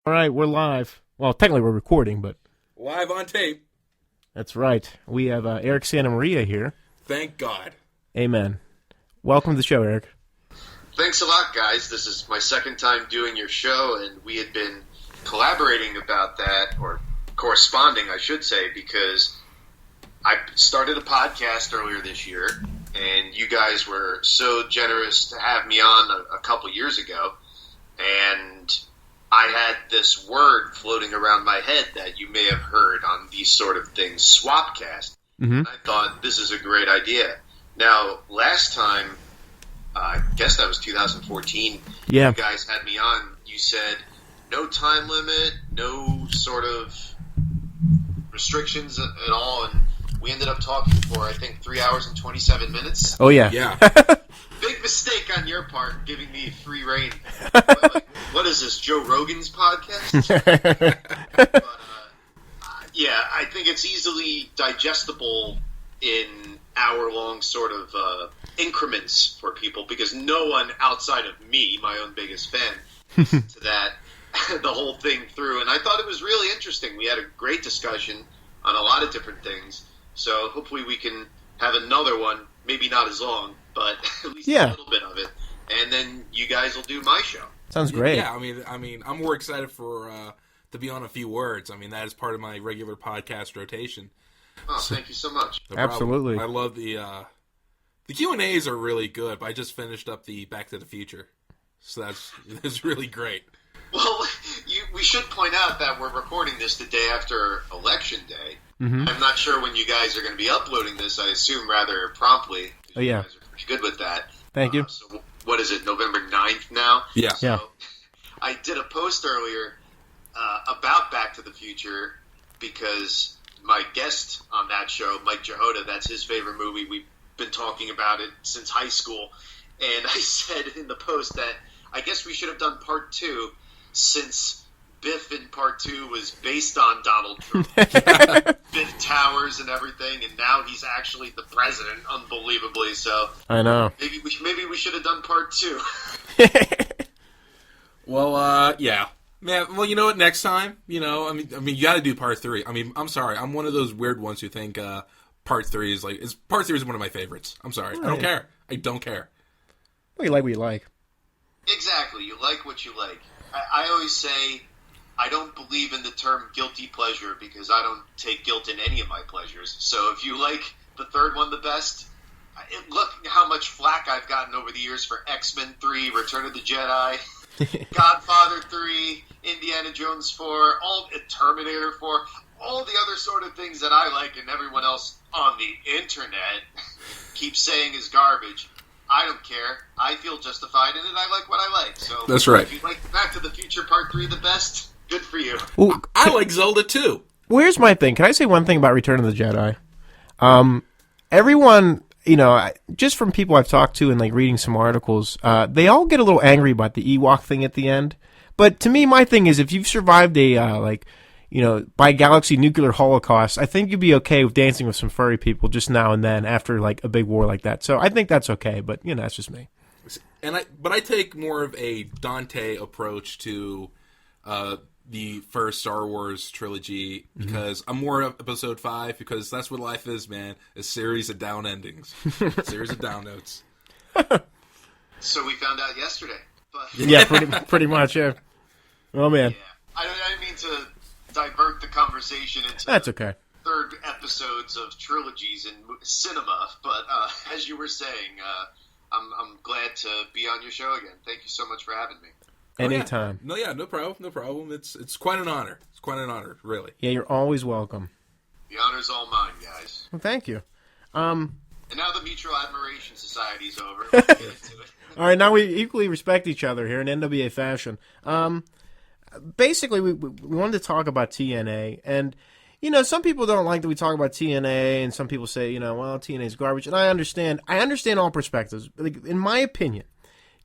All right, we're live. Well, technically we're recording, but Live on tape. that's right. We have Eric Santamaria here. Thank God. Amen. Welcome to the show, Eric. Thanks a lot, guys. This is my second time doing your show, and we had been collaborating about that, or corresponding, I should say, because I started a podcast earlier this year, and you guys were so generous to have me on a couple years ago, and I had this word floating around my head that you may have heard on these sort of things, Swapcast. Mm-hmm. I thought this is a great idea. Now, last time, I guess that was 2014, Yeah. you guys had me on, you said no time limit, no sort of restrictions at all, and we ended up talking for, I think, 3 hours and 27 minutes. Oh, yeah. Yeah. Big mistake on your part, giving me free reign. What is this, Joe Rogan's podcast? But, yeah, I think it's easily digestible in hour-long sort of increments for people, because no one outside of me, my own biggest fan, listened to that, the whole thing through. And I thought it was really interesting. We had a great discussion on a lot of different things. So hopefully we can have another one, maybe not as long, but at least a little bit of it. And then you guys will do my show. Sounds great. Yeah, I mean, I'm more excited for to be on A Few Words. I mean, that is part of my regular podcast rotation. Oh, thank you so much. No problem. Absolutely. I love the Q&As are really good, but I just finished up the Back to the Future. So that's really great. Well, we should point out that we're recording this the day after Election Day. Mm-hmm. I'm not sure when you guys are going to be uploading this. I assume rather promptly. Oh, yeah. You guys are pretty good with that. Thank you. So what is it, November 9th now? Yeah. So Yeah. I did a post earlier about Back to the Future because my guest on that show, Mike Jahota, that's his favorite movie. We've been talking about it since high school. And I said in the post that I guess we should have done part 2 since Biff in part 2 was based on Donald Trump. Biff Towers and everything, and now he's actually the president, unbelievably. So I know. maybe we should have done part 2. Well, yeah. Man, well, you know what, next time, I mean, you got to do part 3. I mean, I'm sorry. I'm one of those weird ones who think part 3 is part 3 is one of my favorites. I'm sorry. I don't care. I don't care. Well, you like what you like. Exactly. You like what you like. I always say I don't believe in the term guilty pleasure because I don't take guilt in any of my pleasures. So if you like the third one the best, look how much flack I've gotten over the years for X-Men 3, Return of the Jedi, Godfather 3, Indiana Jones 4, Terminator 4, all the other sort of things that I like and everyone else on the internet keeps saying is garbage. I don't care. I feel justified in it. I like what I like. So That's right. If you like Back to the Future Part 3 the best, good for you. Well, I like Zelda too. here's my thing. Can I say one thing about Return of the Jedi? Everyone, just from people I've talked to and like reading some articles, they all get a little angry about the Ewok thing at the end. But to me, my thing is if you've survived a by galaxy nuclear holocaust, I think you'd be okay with dancing with some furry people just now and then after like a big war like that. So I think that's okay. But that's just me. But I take more of a Dante approach to the first Star Wars trilogy because I'm more of Episode 5 because that's what life is, man. A series of down endings, a series of down notes. So we found out yesterday. But Yeah, pretty much. Yeah. Oh man, yeah. I didn't mean to divert the conversation into that's okay. third episodes of trilogies in cinema, but as you were saying, I'm glad to be on your show again. Thank you so much for having me. Anytime. No problem. It's quite an honor. It's quite an honor, really. Yeah, you're always welcome. The honor's all mine, guys. Well, thank you. And now the Mutual Admiration Society's over. Let's get into it. All right, now we equally respect each other here in NWA fashion. Basically, we wanted to talk about TNA, and some people don't like that we talk about TNA, and some people say, well, TNA is garbage, and I understand all perspectives. Like, in my opinion,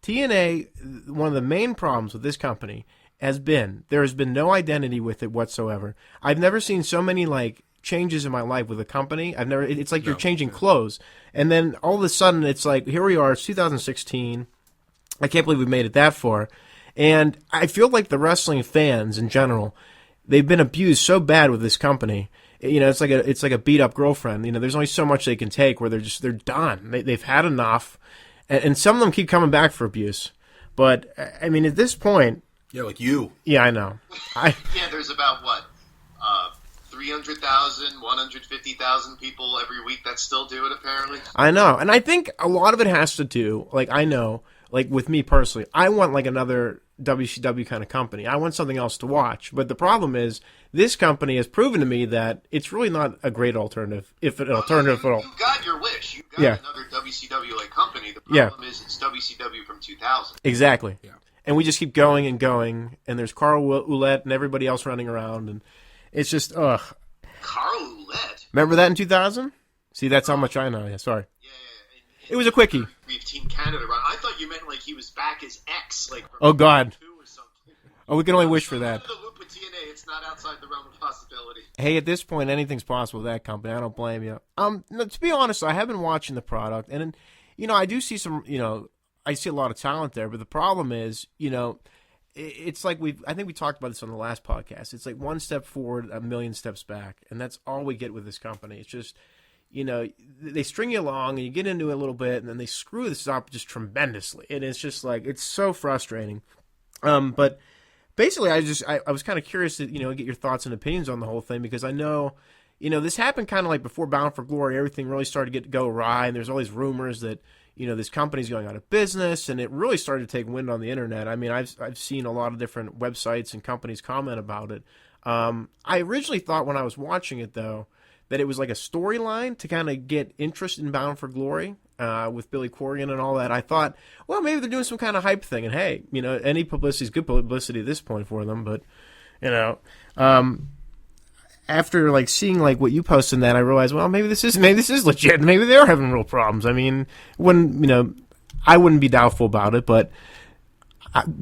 TNA, one of the main problems with this company has been there has been no identity with it whatsoever. I've never seen so many like changes in my life with a company. It's like you're changing clothes, and then all of a sudden it's like here we are, it's 2016. I can't believe we made it that far. And I feel like the wrestling fans in general, they've been abused so bad with this company. You know, it's like a beat up girlfriend. You know, there's only so much they can take where they're done. They've had enough, and some of them keep coming back for abuse. But I mean, at this point, yeah, like you. Yeah, I know. Yeah, there's about 300,000, 150,000 people every week that still do it, apparently. I know. And I think a lot of it has to do, like, I know, like, with me personally, I want, like, another WCW kind of company. I want something else to watch. But the problem is, this company has proven to me that it's really not a great alternative, if an alternative at all. You got your wish. You got another WCW-like company. The problem is it's WCW from 2000. Exactly. Yeah. And we just keep going and going, and there's Carl Ouellette and everybody else running around, and it's just, ugh. Carl Ouellette? Remember that in 2000? See, that's how much I know. Yeah, sorry. Yeah. It was a quickie. We've Team Canada run. I thought you meant like he was back as X, like from Oh, God. 2 or something. Oh, we can only wish for that. The loop with TNA, it's not outside the realm of possibility. Hey, at this point, anything's possible with that company. I don't blame you. No, to be honest, I have been watching the product, and, you know, I do see some, you know, I see a lot of talent there, but the problem is, you know, it's like I think we talked about this on the last podcast. It's like one step forward, a million steps back, and that's all we get with this company. It's just, you know, they string you along, and you get into it a little bit, and then they screw this up just tremendously, and it's just like, it's so frustrating. But basically, I was kind of curious to, you know, get your thoughts and opinions on the whole thing, because I know, you know, this happened kind of like before Bound for Glory. Everything really started to go awry, and there's all these rumors that, you know, this company's going out of business, and it really started to take wind on the internet. I mean, I've seen a lot of different websites and companies comment about it. I originally thought when I was watching it, though, that it was like a storyline to kind of get interest in Bound for Glory with Billy Corgan and all that. I thought, well, maybe they're doing some kind of hype thing, and hey, you know, any publicity is good publicity at this point for them. But, you know, after like seeing like what you posted in that, I realized, well, maybe this is legit. Maybe they are having real problems. I mean, I wouldn't be doubtful about it. But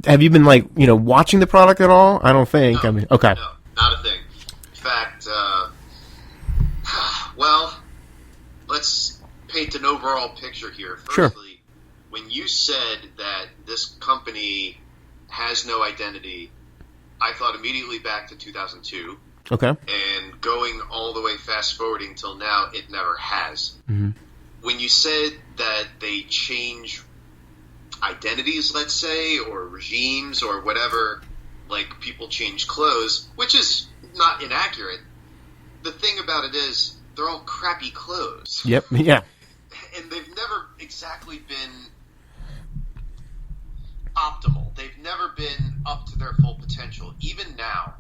have you been like, you know, watching the product at all? I don't think. No, I mean, okay, no, not a thing. In fact, well, let's paint an overall picture here. Firstly, when you said that this company has no identity, I thought immediately back to 2002. Okay. And going all the way fast forwarding till now, it never has. Mm-hmm. When you said that they change identities, let's say, or regimes or whatever, like people change clothes, which is not inaccurate, the thing about it is they're all crappy clothes. Yep. Yeah. And they've never exactly been optimal. They've never been up to their full potential. Even now,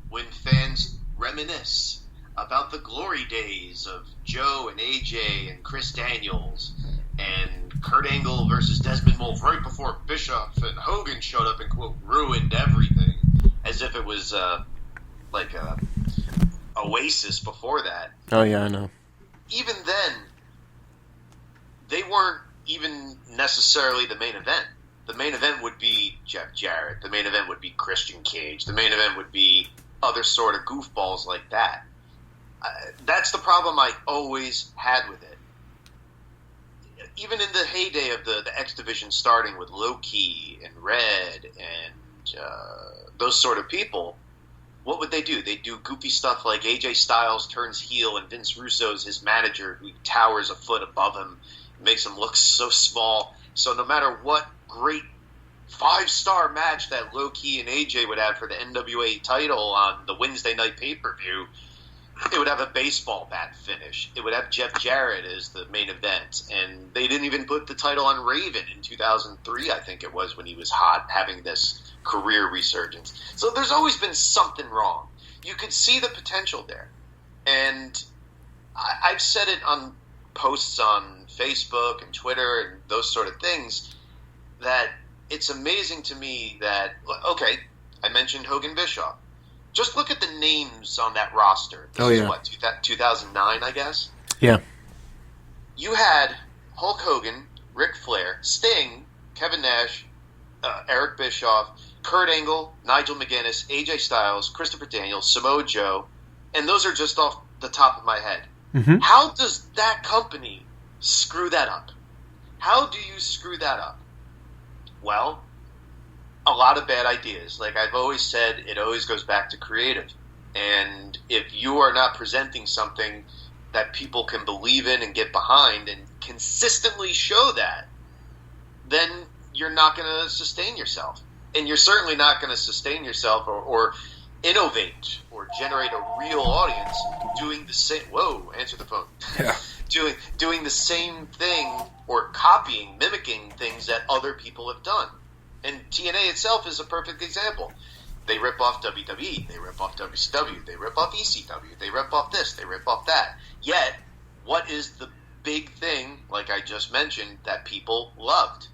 when fans reminisce about the glory days of Joe and AJ and Chris Daniels and Kurt Angle versus Desmond Wolfe right before Bischoff and Hogan showed up and, quote, ruined everything, as if it was like a oasis before that. Oh, yeah, I know. Even then, they weren't even necessarily the main event. The main event would be Jeff Jarrett. The main event would be Christian Cage. The main event would be other sort of goofballs like that. That's the problem I always had with it. Even in the heyday of the X Division, starting with Low-Key and Red and those sort of people, what would they do? They'd do goofy stuff like AJ Styles turns heel and Vince Russo's his manager, who towers a foot above him, makes him look so small. So no matter what great 5-star match that Low-Key and AJ would have for the NWA title on the Wednesday night pay-per-view, it would have a baseball bat finish. It would have Jeff Jarrett as the main event. And they didn't even put the title on Raven in 2003, I think it was, when he was hot, having this career resurgence. So there's always been something wrong. You could see the potential there. And I've said it on posts on Facebook and Twitter and those sort of things, that it's amazing to me that, okay, I mentioned Hogan Bischoff. Just look at the names on that roster. This is what, 2009, I guess? Yeah. You had Hulk Hogan, Ric Flair, Sting, Kevin Nash, Eric Bischoff, Kurt Angle, Nigel McGuinness, AJ Styles, Christopher Daniels, Samoa Joe, and those are just off the top of my head. Mm-hmm. How does that company screw that up? How do you screw that up? Well, a lot of bad ideas. Like I've always said, it always goes back to creative. And if you are not presenting something that people can believe in and get behind and consistently show that, then you're not going to sustain yourself. And you're certainly not going to sustain yourself or innovate or generate a real audience doing the same. Whoa, answer the phone. Yeah. doing the same thing or copying, mimicking things that other people have done. And TNA itself is a perfect example. They rip off WWE, they rip off WCW, they rip off ECW, they rip off this, they rip off that. Yet, what is the big thing, like I just mentioned, that people loved?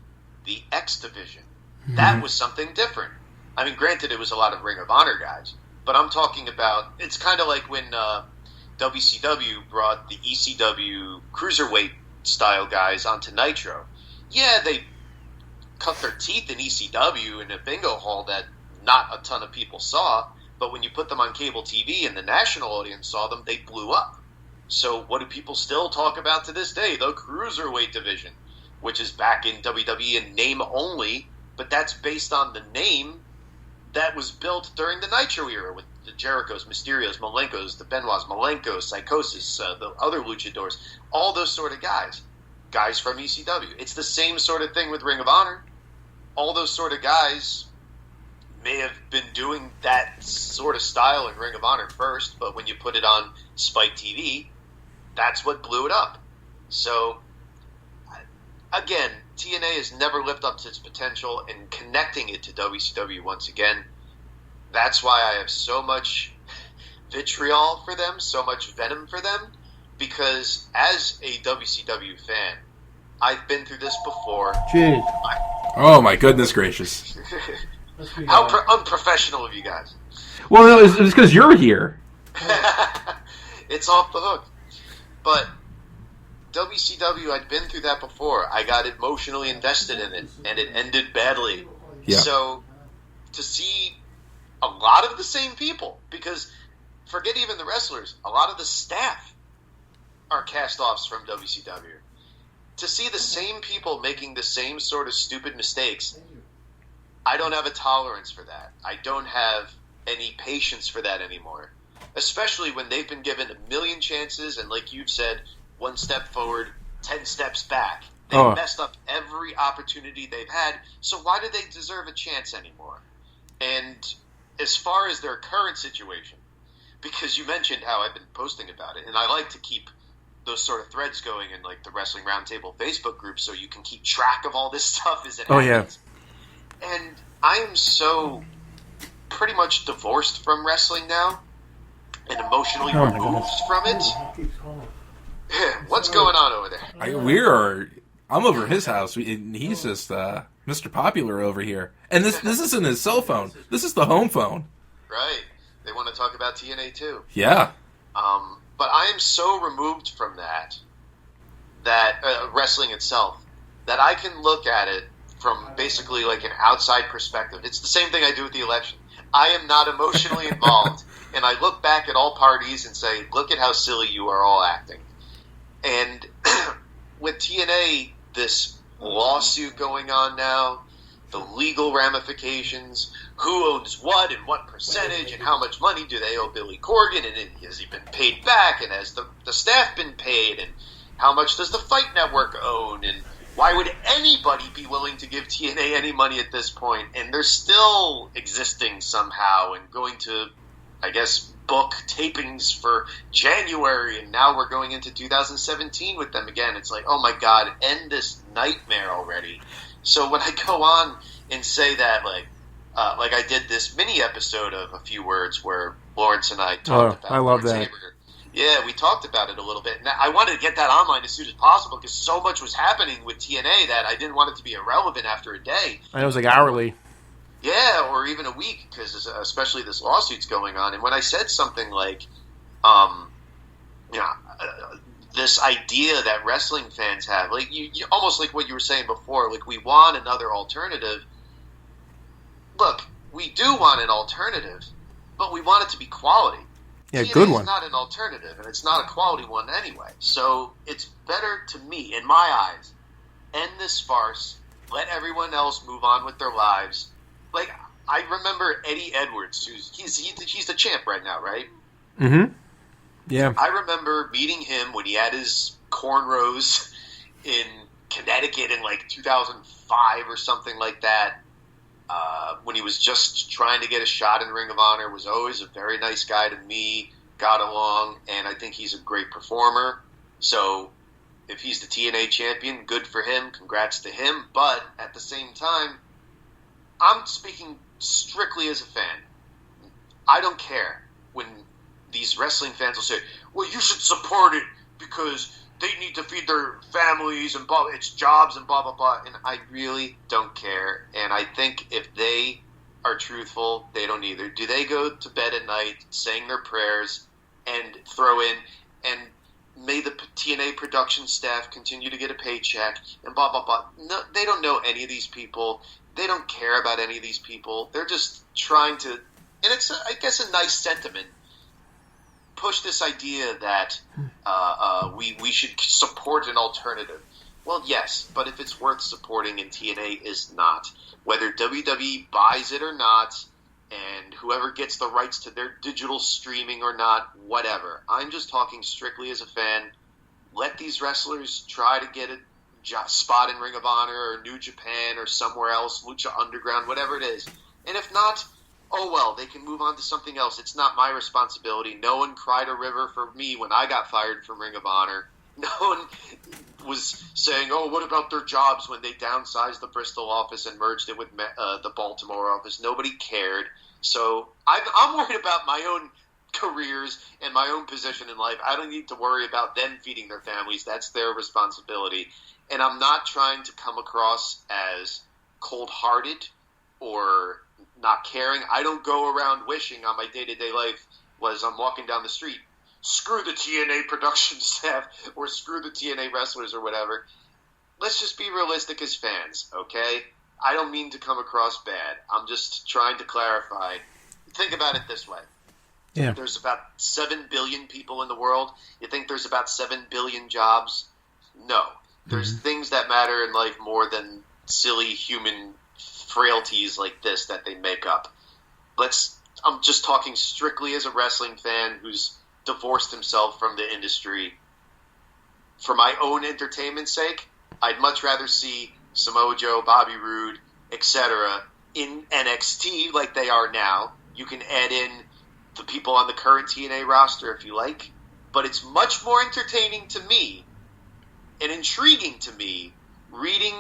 The X Division. Mm-hmm. That was something different. I mean, granted, it was a lot of Ring of Honor guys, but I'm talking about, it's kind of like when WCW brought the ECW cruiserweight style guys onto Nitro. Yeah, they cut their teeth in ECW in a bingo hall that not a ton of people saw, but when you put them on cable TV and the national audience saw them, they blew up. So what do people still talk about to this day? The cruiserweight division, which is back in WWE in name only, but that's based on the name that was built during the Nitro era with the Jerichos, Mysterios, Malenkos, the Benoits, Malenko, Psychosis, the other luchadors, all those sort of guys from ECW. It's the same sort of thing with Ring of Honor. All those sort of guys may have been doing that sort of style in Ring of Honor first, but when you put it on Spike TV, that's what blew it up. So, again, TNA has never lived up to its potential, and connecting it to WCW once again, that's why I have so much vitriol for them, so much venom for them, because as a WCW fan, I've been through this before. Jeez. Oh, my goodness gracious. How unprofessional of you guys. Well, no, it's because you're here. It's off the hook. But WCW, I'd been through that before. I got emotionally invested in it, and it ended badly. Yeah. So to see a lot of the same people, because forget even the wrestlers, a lot of the staff are cast-offs from WCW. To see the same people making the same sort of stupid mistakes, I don't have a tolerance for that. I don't have any patience for that anymore. Especially when they've been given a million chances, and like you've said, 1 step forward, 10 steps back. They've messed up every opportunity they've had, so why do they deserve a chance anymore? And as far as their current situation, because you mentioned how I've been posting about it, and I like to keep those sort of threads going in like the Wrestling Roundtable Facebook group so you can keep track of all this stuff as it happens. Yeah. And I am so pretty much divorced from wrestling now and emotionally removed from it. What's going on over there? I'm over at his house, and he's just Mr. Popular over here. And this isn't his cell phone. This is the home phone. Right. They want to talk about TNA too. Yeah. But I am so removed from that wrestling itself, that I can look at it from basically like an outside perspective. It's the same thing I do with the election. I am not emotionally involved, and I look back at all parties and say, look at how silly you are all acting. And with TNA, this lawsuit going on now, the legal ramifications, who owns what and what percentage, and how much money do they owe Billy Corgan, and has he been paid back, and has the staff been paid, and how much does the Fight Network own, and why would anybody be willing to give TNA any money at this point? And they're still existing somehow and going to, I guess, book tapings for January, and now we're going into 2017 with them again. It's like, oh my God, end this nightmare already. So when I go on and say that, like I did this mini episode of A Few Words where Lawrence and I talked about I love Lawrence that. Haber. Yeah, we talked about it a little bit. And I wanted to get that online as soon as possible because so much was happening with TNA that I didn't want it to be irrelevant after a day. I know it was like hourly. Yeah, or even a week, because especially this lawsuit's going on. And when I said something like, this idea that wrestling fans have, like you almost like what you were saying before, like we want another alternative. Look, we do want an alternative, but we want it to be quality. Yeah, TNA good one. It's not an alternative, and it's not a quality one anyway. So it's better to me, in my eyes, end this farce, let everyone else move on with their lives. like, I remember Eddie Edwards, he's the champ right now, right? Mm-hmm. Yeah. I remember meeting him when he had his cornrows in Connecticut in like 2005 or something like that. When he was just trying to get a shot in Ring of Honor, was always a very nice guy to me, got along, and I think he's a great performer. So if he's the TNA champion, good for him, congrats to him. But at the same time, I'm speaking strictly as a fan. I don't care when these wrestling fans will say, well, you should support it because they need to feed their families and blah, it's jobs and blah, blah, blah. And I really don't care. And I think if they are truthful, they don't either. Do they go to bed at night saying their prayers and throw in, and may the TNA production staff continue to get a paycheck and blah, blah, blah. No, they don't know any of these people. They don't care about any of these people. They're just trying to, and it's, I guess, a nice sentiment, push this idea that we should support an alternative. Well, yes, but if it's worth supporting and TNA is not, whether WWE buys it or not, and whoever gets the rights to their digital streaming or not, whatever. I'm just talking strictly as a fan. Let these wrestlers try to get a spot in Ring of Honor or New Japan or somewhere else, Lucha Underground, whatever it is. And if not, oh well, they can move on to something else. It's not my responsibility. No one cried a river for me when I got fired from Ring of Honor. No one was saying, oh, what about their jobs when they downsized the Bristol office and merged it with the Baltimore office? Nobody cared. So I'm worried about my own careers and my own position in life. I don't need to worry about them feeding their families. That's their responsibility. And I'm not trying to come across as cold-hearted or not caring. I don't go around wishing on my day-to-day life as I'm walking down the street, screw the TNA production staff or screw the TNA wrestlers or whatever. Let's just be realistic as fans, okay? I don't mean to come across bad. I'm just trying to clarify. Think about it this way. Yeah. There's about 7 billion people in the world. You think there's about 7 billion jobs? No. There's things that matter in life more than silly human frailties like this that they make up. I'm just talking strictly as a wrestling fan who's divorced himself from the industry. For my own entertainment's sake, I'd much rather see Samoa Joe, Bobby Roode, etc. in NXT like they are now. You can add in the people on the current TNA roster if you like, but it's much more entertaining to me and intriguing to me reading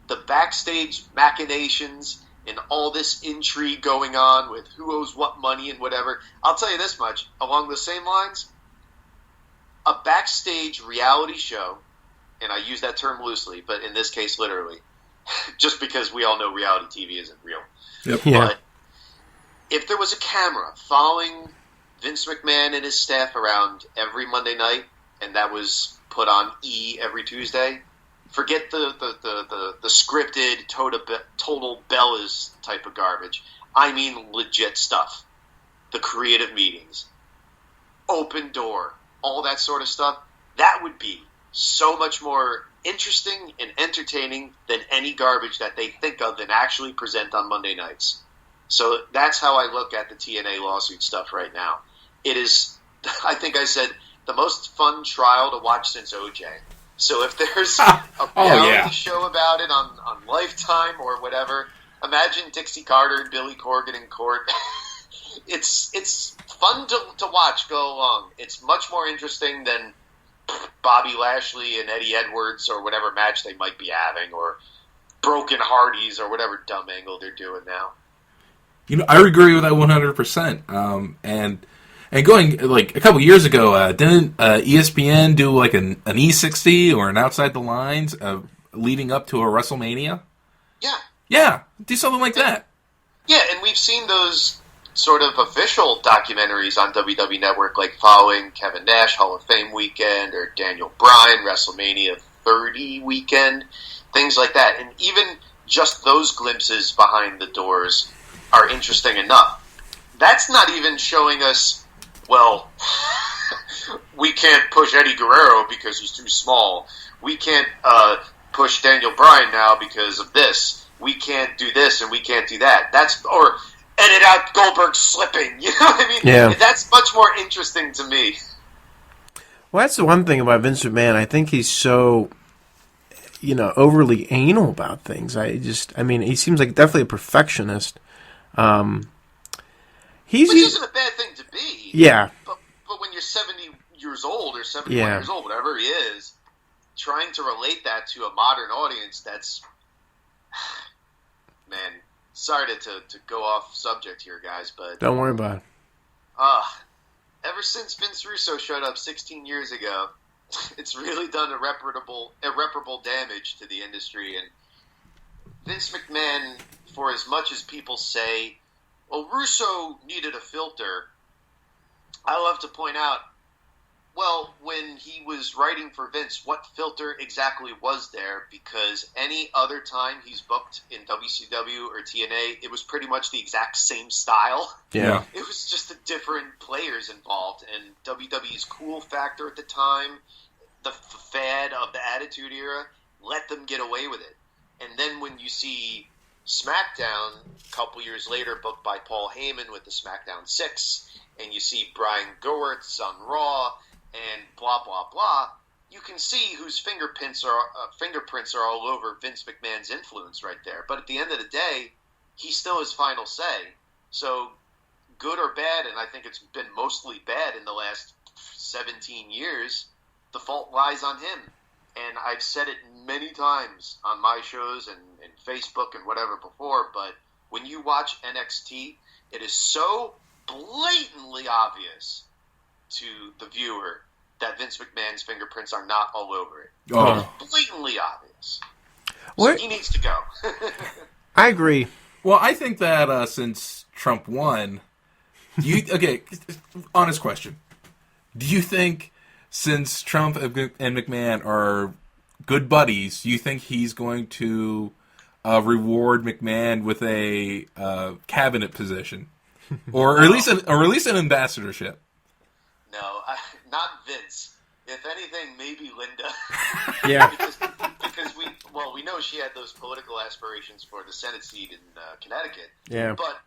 the backstage machinations and all this intrigue going on with who owes what money and whatever. I'll tell you this much, along the same lines, a backstage reality show, and I use that term loosely, but in this case literally, just because we all know reality TV isn't real. Yep. Yeah. But if there was a camera following Vince McMahon and his staff around every Monday night, and that was put on E every Tuesday, forget the scripted total Bellas type of garbage. I mean legit stuff. The creative meetings, open door, all that sort of stuff. That would be so much more interesting and entertaining than any garbage that they think of and actually present on Monday nights. So that's how I look at the TNA lawsuit stuff right now. It is, I think I said, the most fun trial to watch since OJ. So if there's a reality show about it on Lifetime or whatever, imagine Dixie Carter and Billy Corgan in court. It's fun to watch go along. It's much more interesting than Bobby Lashley and Eddie Edwards or whatever match they might be having, or Broken Hardys or whatever dumb angle they're doing now. You know, I agree with that 100%. And going, like, a couple years ago, didn't ESPN do, like, an E60 or an Outside the Lines leading up to a WrestleMania? Yeah. Yeah, do something like that. Yeah, and we've seen those sort of official documentaries on WWE Network, like following Kevin Nash Hall of Fame weekend or Daniel Bryan WrestleMania 30 weekend, things like that. And even just those glimpses behind the doors are interesting enough. That's not even showing us, well, we can't push Eddie Guerrero because he's too small. We can't push Daniel Bryan now because of this. we can't do this and we can't do that. Or edit out Goldberg slipping. You know what I mean? Yeah. That's much more interesting to me. Well, that's the one thing about Vince McMahon. I think he's so, overly anal about things. He seems like definitely a perfectionist. Which isn't a bad thing to be. Yeah. But when you're 70 years old or 71 Yeah. years old, whatever he is, trying to relate that to a modern audience, that's... Man, sorry to go off subject here, guys, but... Don't worry about it. Ever since Vince Russo showed up 16 years ago, it's really done irreparable damage to the industry. And Vince McMahon, for as much as people say, well, Russo needed a filter, I love to point out, well, when he was writing for Vince, what filter exactly was there? Because any other time he's booked in WCW or TNA, it was pretty much the exact same style. Yeah. It was just the different players involved. And WWE's cool factor at the time, the fad of the Attitude Era, let them get away with it. And then when you see SmackDown a couple years later booked by Paul Heyman with the SmackDown 6, and you see Brian Gewirtz on Raw, and blah, blah, blah, you can see whose fingerprints are all over Vince McMahon's influence right there. But at the end of the day, he still has final say. So, good or bad, and I think it's been mostly bad in the last 17 years, the fault lies on him. And I've said it many times on my shows and Facebook and whatever before, but when you watch NXT, it is so blatantly obvious to the viewer that Vince McMahon's fingerprints are not all over it. Oh. It's blatantly obvious. What? So he needs to go. I agree. Well, I think that since Trump won, honest question. Do you think since Trump and McMahon are good buddies, you think he's going to reward McMahon with a cabinet position? Or at least an ambassadorship? No, not Vince. If anything, maybe Linda. Yeah. because we know she had those political aspirations for the Senate seat in Connecticut. Yeah. But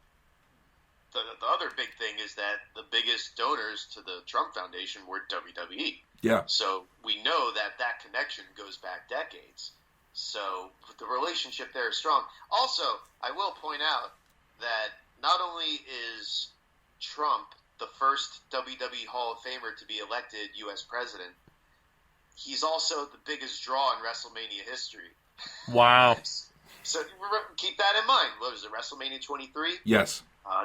the other big thing is that the biggest donors to the Trump Foundation were WWE. Yeah. So we know that connection goes back decades. So the relationship there is strong. Also, I will point out that not only is Trump the first WWE Hall of Famer to be elected U.S. president, he's also the biggest draw in WrestleMania history. Wow. So keep that in mind. What was it, WrestleMania 23? Yes.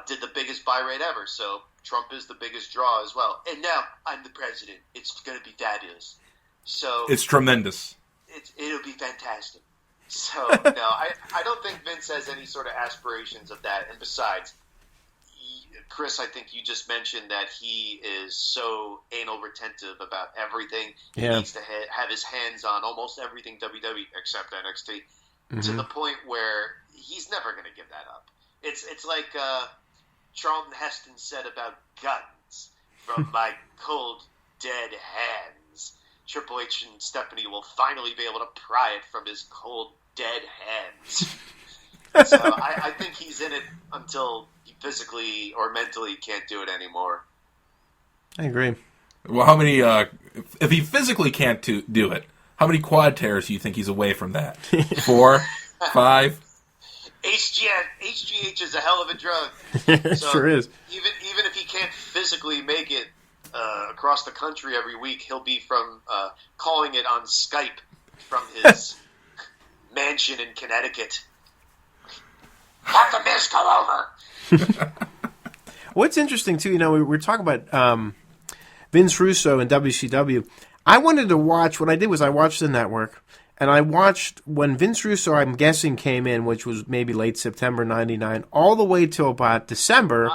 Did the biggest buy rate ever, so Trump is the biggest draw as well. And now I'm the president. It's going to be fabulous. So It's tremendous. It'll be fantastic. So, no, I don't think Vince has any sort of aspirations of that. And besides, Chris, I think you just mentioned that he is so anal retentive about everything. Yeah. He needs to have his hands on almost everything WWE except NXT, to the point where he's never going to give that up. It's like Charlton Heston said about guns, from my cold, dead hands. Triple H and Stephanie will finally be able to pry it from his cold, dead hands. So I think he's in it until he physically or mentally can't do it anymore. I agree. Well, how many, if he physically can't do it, how many quad tears do you think he's away from that? 4? 5? HGH is a hell of a drug. It So sure is. Even if he can't physically make it across the country every week, he'll be from calling it on Skype from his mansion in Connecticut. Have the Miz come over. What's interesting, too, we're talking about Vince Russo and WCW. I wanted to watch, what I did was I watched the network, and I watched when Vince Russo, I'm guessing, came in, which was maybe late September 99, all the way till about December.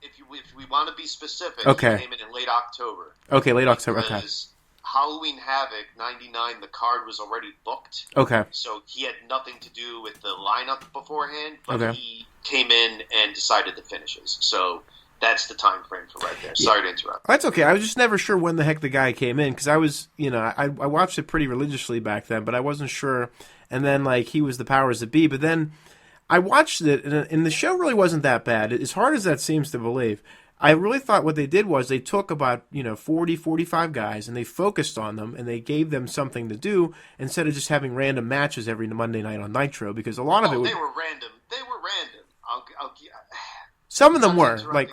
If we want to be specific, Okay. he came in late October. Okay, late October, okay. Because Halloween Havoc 99, the card was already booked. Okay. So he had nothing to do with the lineup beforehand, but Okay. he came in and decided the finishes. So That's the time frame for right there. Sorry to interrupt. That's okay. I was just never sure when the heck the guy came in because I was, I watched it pretty religiously back then, but I wasn't sure. And then, like, he was the powers that be. But then I watched it, and the show really wasn't that bad. As hard as that seems to believe, I really thought what they did was they took about, 40, 45 guys, and they focused on them, and they gave them something to do instead of just having random matches every Monday night on Nitro, because a lot of it was... They were random. They were random. Some of them were. Like,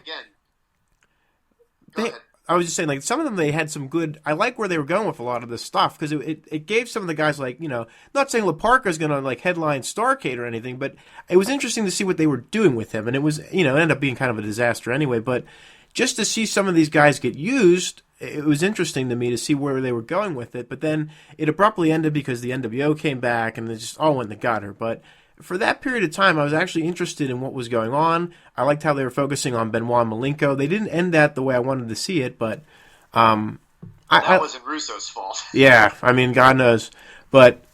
again. I was just saying, like, some of them, they had some good... I like where they were going with a lot of this stuff, because it gave some of the guys, like, not saying La Parka's going to, like, headline Starrcade or anything, but it was interesting to see what they were doing with him, and it was, it ended up being kind of a disaster anyway, but just to see some of these guys get used, it was interesting to me to see where they were going with it, but then it abruptly ended because the NWO came back, and it just all went in the gutter, but... For that period of time, I was actually interested in what was going on. I liked how they were focusing on Benoit Malenko. They didn't end that the way I wanted to see it, but... that wasn't Russo's fault. Yeah, I mean, God knows. But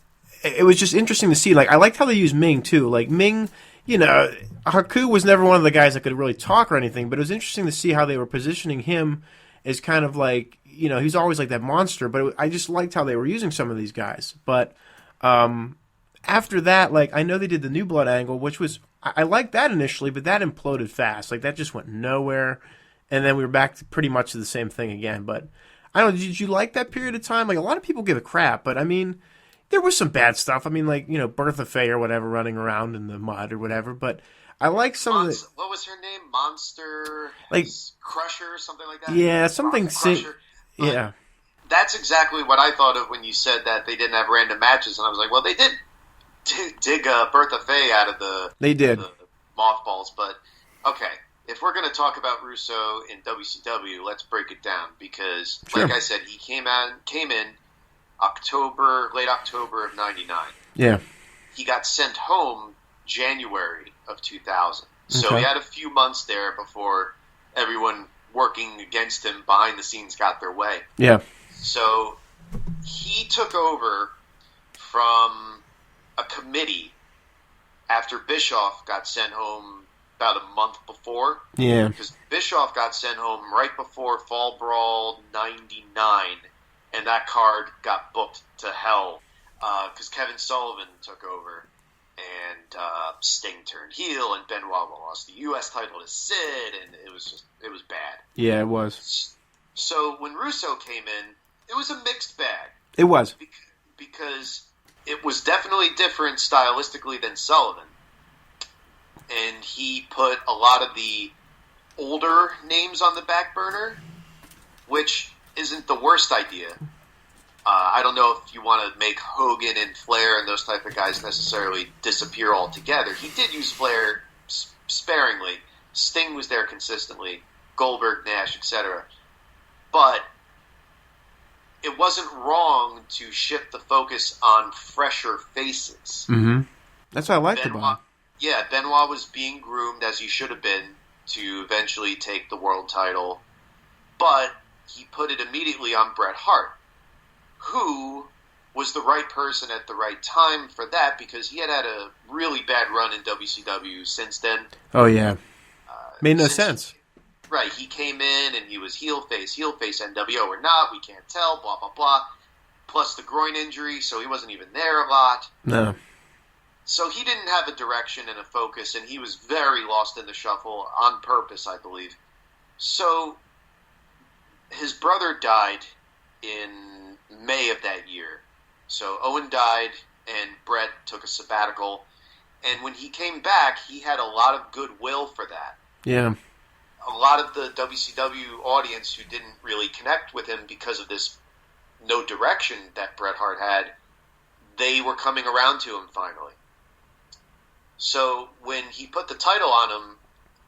it was just interesting to see. Like, I liked how they used Ming, too. Like, Ming, Haku was never one of the guys that could really talk or anything, but it was interesting to see how they were positioning him as kind of like, he's always like that monster, but I just liked how they were using some of these guys. But... after that, like, I know they did the New Blood angle, which was, I liked that initially, but that imploded fast. Like, that just went nowhere, and then we were back to pretty much the same thing again. But, I don't know, did you like that period of time? Like, a lot of people give it crap, but, I mean, there was some bad stuff. I mean, like, Bertha Faye or whatever running around in the mud or whatever, but I like some of the... What was her name? Monster... Like... Crusher or something like that? Yeah, something... Yeah. That's exactly what I thought of when you said that they didn't have random matches, and I was like, well, they did dig Bertha Faye out of the mothballs, but okay, if we're going to talk about Russo in WCW, let's break it down, because like I said, he came in late October of 99. Yeah. He got sent home January of 2000. So he had a few months there before everyone working against him behind the scenes got their way. Yeah. So he took over from a committee after Bischoff got sent home about a month before. Yeah. Because Bischoff got sent home right before Fall Brawl 99, and that card got booked to hell because Kevin Sullivan took over, and Sting turned heel, and Benoit lost the U.S. title to Sid, and it was bad. Yeah, it was. So when Russo came in, it was a mixed bag. It was. Because it was definitely different stylistically than Sullivan. And he put a lot of the older names on the back burner, which isn't the worst idea. I don't know if you want to make Hogan and Flair and those type of guys necessarily disappear altogether. He did use Flair sparingly. Sting was there consistently. Goldberg, Nash, etc. But it wasn't wrong to shift the focus on fresher faces. Mm-hmm. That's what I liked about him. Yeah, Benoit was being groomed, as he should have been, to eventually take the world title. But he put it immediately on Bret Hart, who was the right person at the right time for that, because he had a really bad run in WCW since then. Oh, yeah. Made no sense. Right, he came in and he was heel face NWO or not, we can't tell, blah, blah, blah. Plus the groin injury, so he wasn't even there a lot. No. So he didn't have a direction and a focus, and he was very lost in the shuffle on purpose, I believe. So his brother died in May of that year. So Owen died, and Bret took a sabbatical. And when he came back, he had a lot of goodwill for that. Yeah. A lot of the WCW audience who didn't really connect with him because of this no direction that Bret Hart had, they were coming around to him finally. So when he put the title on him,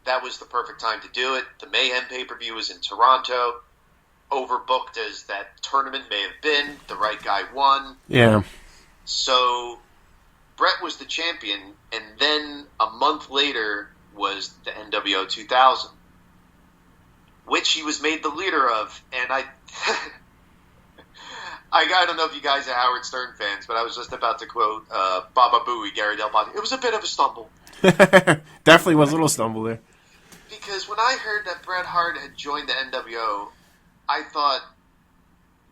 that was the perfect time to do it. The Mayhem pay-per-view was in Toronto, overbooked as that tournament may have been. The right guy won. Yeah. So Bret was the champion, and then a month later was the NWO 2000. Which he was made the leader of, and I don't know if you guys are Howard Stern fans, but I was just about to quote Baba Booey, Gary Del Ponte. It was a bit of a stumble. Definitely was a little stumble there. because when I heard that Bret Hart had joined the NWO, I thought,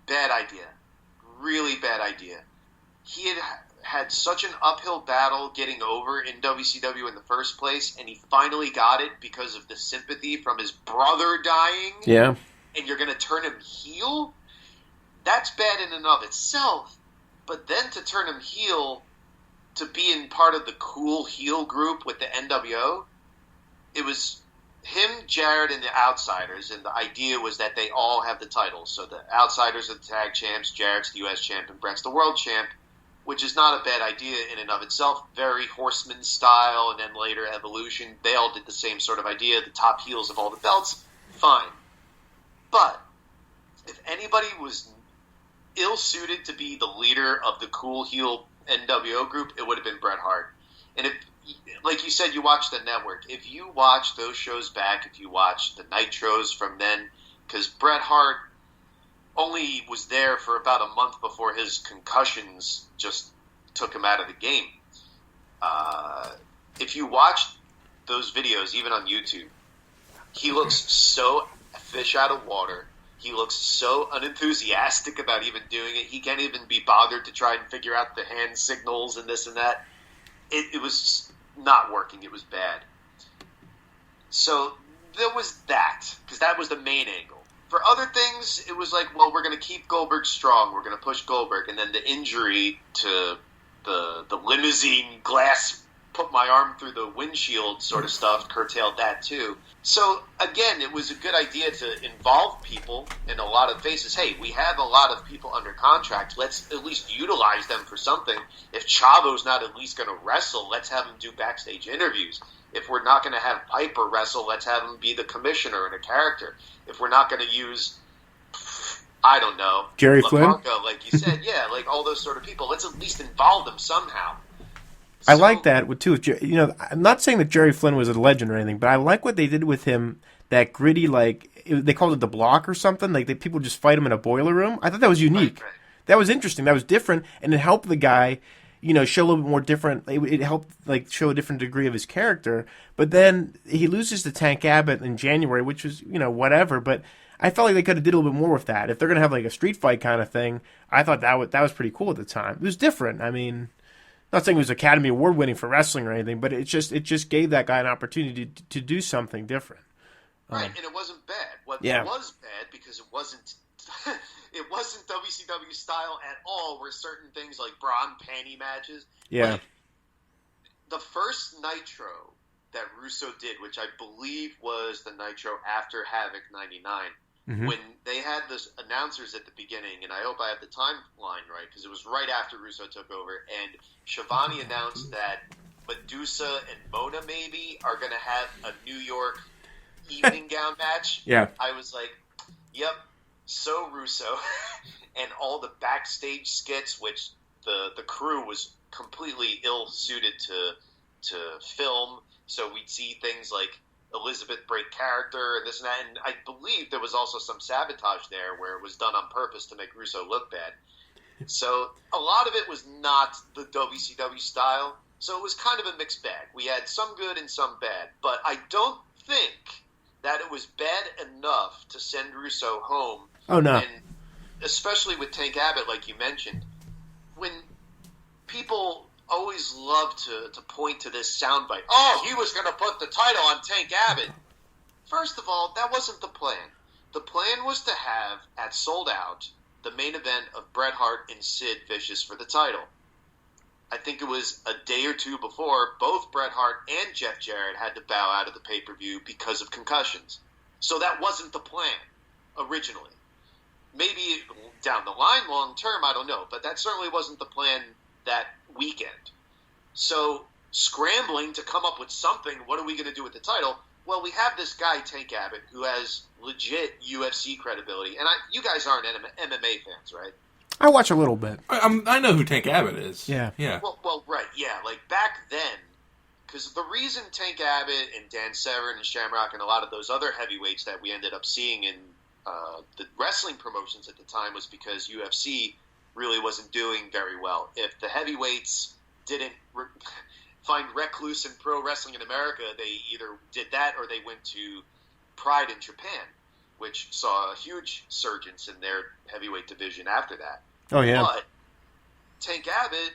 bad idea. Really bad idea. He had such an uphill battle getting over in WCW in the first place, and he finally got it because of the sympathy from his brother dying. Yeah. And you're going to turn him heel? That's bad in and of itself. But then to turn him heel, to be in part of the cool heel group with the NWO, it was him, Jarrett, and the Outsiders, and the idea was that they all have the titles. So the Outsiders are the tag champs, Jarrett's the U.S. champ, and Bret's the world champ, which is not a bad idea in and of itself. Very Horseman style, and then later Evolution. They all did the same sort of idea, the top heels of all the belts. Fine. But if anybody was ill-suited to be the leader of the cool heel NWO group, it would have been Bret Hart. And if, like you said, you watch the network. If you watch those shows back, if you watch the Nitros from then, because Bret Hart only was there for about a month before his concussions just took him out of the game. If you watch those videos, even on YouTube, he looks so fish out of water. He looks so unenthusiastic about even doing it. He can't even be bothered to try and figure out the hand signals and this and that. It was not working. It was bad. So there was that, because that was the main angle. For other things, it was like, well, we're going to keep Goldberg strong. We're going to push Goldberg. And then the injury to the limousine glass, put my arm through the windshield sort of stuff, curtailed that too. So, again, it was a good idea to involve people in a lot of faces. Hey, we have a lot of people under contract. Let's at least utilize them for something. If Chavo's not at least going to wrestle, let's have him do backstage interviews. If we're not going to have Piper wrestle, let's have him be the commissioner and a character. If we're not going to use, I don't know, Jerry Flynn, like you said, yeah, like all those sort of people, let's at least involve them somehow. I like that too. You know, I'm not saying that Jerry Flynn was a legend or anything, but I like what they did with him. That gritty, they called it the block or something. Like people just fight him in a boiler room. I thought that was unique. Right. That was interesting. That was different, and it helped the guy, you know, show a little bit more different. It helped show a different degree of his character. But then he loses to Tank Abbott in January, which was, you know, whatever. But I felt like they could have did a little bit more with that. If they're gonna have like a street fight kind of thing, I thought that was pretty cool at the time. It was different. I mean, not saying it was Academy Award winning for wrestling or anything, but it just gave that guy an opportunity to do something different. Right, and it wasn't bad. What was bad, because it wasn't WCW style at all, were certain things like bra and panty matches. Yeah. Like, the first Nitro that Russo did, which I believe was the Nitro after Havoc 99, when they had the announcers at the beginning, and I hope I have the timeline right, because it was right after Russo took over, and Schiavone announced that Medusa and Mona maybe are going to have a New York evening gown match. Yeah. I was like, yep, so Russo. And all the backstage skits, which the crew was completely ill-suited to film, so we'd see things like Elizabeth break character and this and that, and I believe there was also some sabotage there where it was done on purpose to make Russo look bad. So a lot of it was not the WCW style, so it was kind of a mixed bag. We had some good and some bad, but I don't think that it was bad enough to send Russo home. Oh, no. And especially with Tank Abbott, like you mentioned, when people always love to point to this soundbite. Oh, he was going to put the title on Tank Abbott. First of all, that wasn't the plan. The plan was to have, at Sold Out, the main event of Bret Hart and Sid Vicious for the title. I think it was a day or two before, both Bret Hart and Jeff Jarrett had to bow out of the pay-per-view because of concussions. So that wasn't the plan, originally. Maybe down the line, long term, I don't know. But that certainly wasn't the plan that weekend. So scrambling to come up with something, what are we going to do with the title? Well, we have this guy, Tank Abbott, who has legit UFC credibility. And you guys aren't MMA fans, right? I watch a little bit. I know who Tank Abbott is. Yeah. Well, right, yeah. Like, back then, because the reason Tank Abbott and Dan Severn and Shamrock and a lot of those other heavyweights that we ended up seeing in the wrestling promotions at the time was because UFC really wasn't doing very well. If the heavyweights didn't... find recluse in pro wrestling in America, they either did that or they went to Pride in Japan, which saw a huge surgence in their heavyweight division after that. Oh, yeah. But Tank Abbott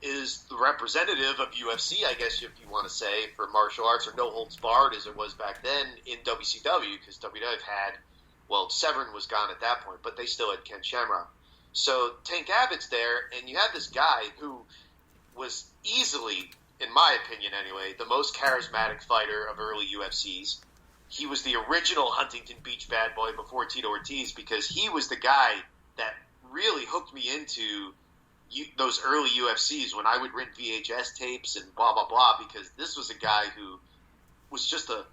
is the representative of UFC, I guess, if you want to say, for martial arts, or no holds barred as it was back then in WCW, because WWF had, well, Severn was gone at that point, but they still had Ken Shamrock. So Tank Abbott's there, and you have this guy who was easily, in my opinion anyway, the most charismatic fighter of early UFCs. He was the original Huntington Beach bad boy before Tito Ortiz, because he was the guy that really hooked me into those early UFCs when I would rent VHS tapes and blah, blah, blah, because this was a guy who was just a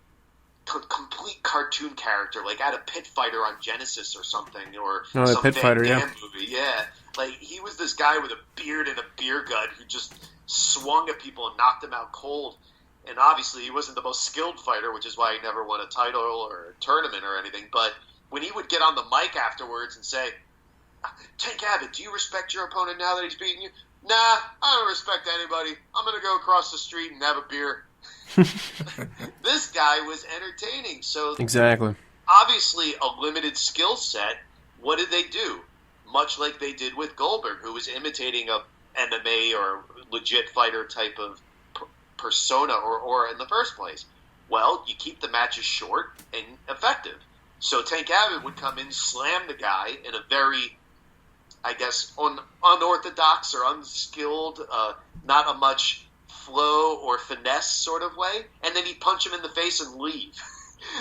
complete cartoon character, like at a Pit Fighter on Genesis or something, or some Pit Fighter, Van Damme movie. Yeah, like he was this guy with a beard and a beer gut who just swung at people and knocked them out cold. And obviously he wasn't the most skilled fighter, which is why he never won a title or a tournament or anything. But when he would get on the mic afterwards and say, "Tank Abbott, do you respect your opponent now that he's beaten you?" "Nah, I don't respect anybody. I'm going to go across the street and have a beer." This guy was entertaining. So Exactly. obviously a limited skill set. What did they do? Much like they did with Goldberg, who was imitating a MMA or legit fighter type of persona or in the first place. Well, you keep the matches short and effective. So Tank Abbott would come in, slam the guy in a very, I guess, unorthodox or unskilled, not a much flow or finesse sort of way, and then he'd punch him in the face and leave.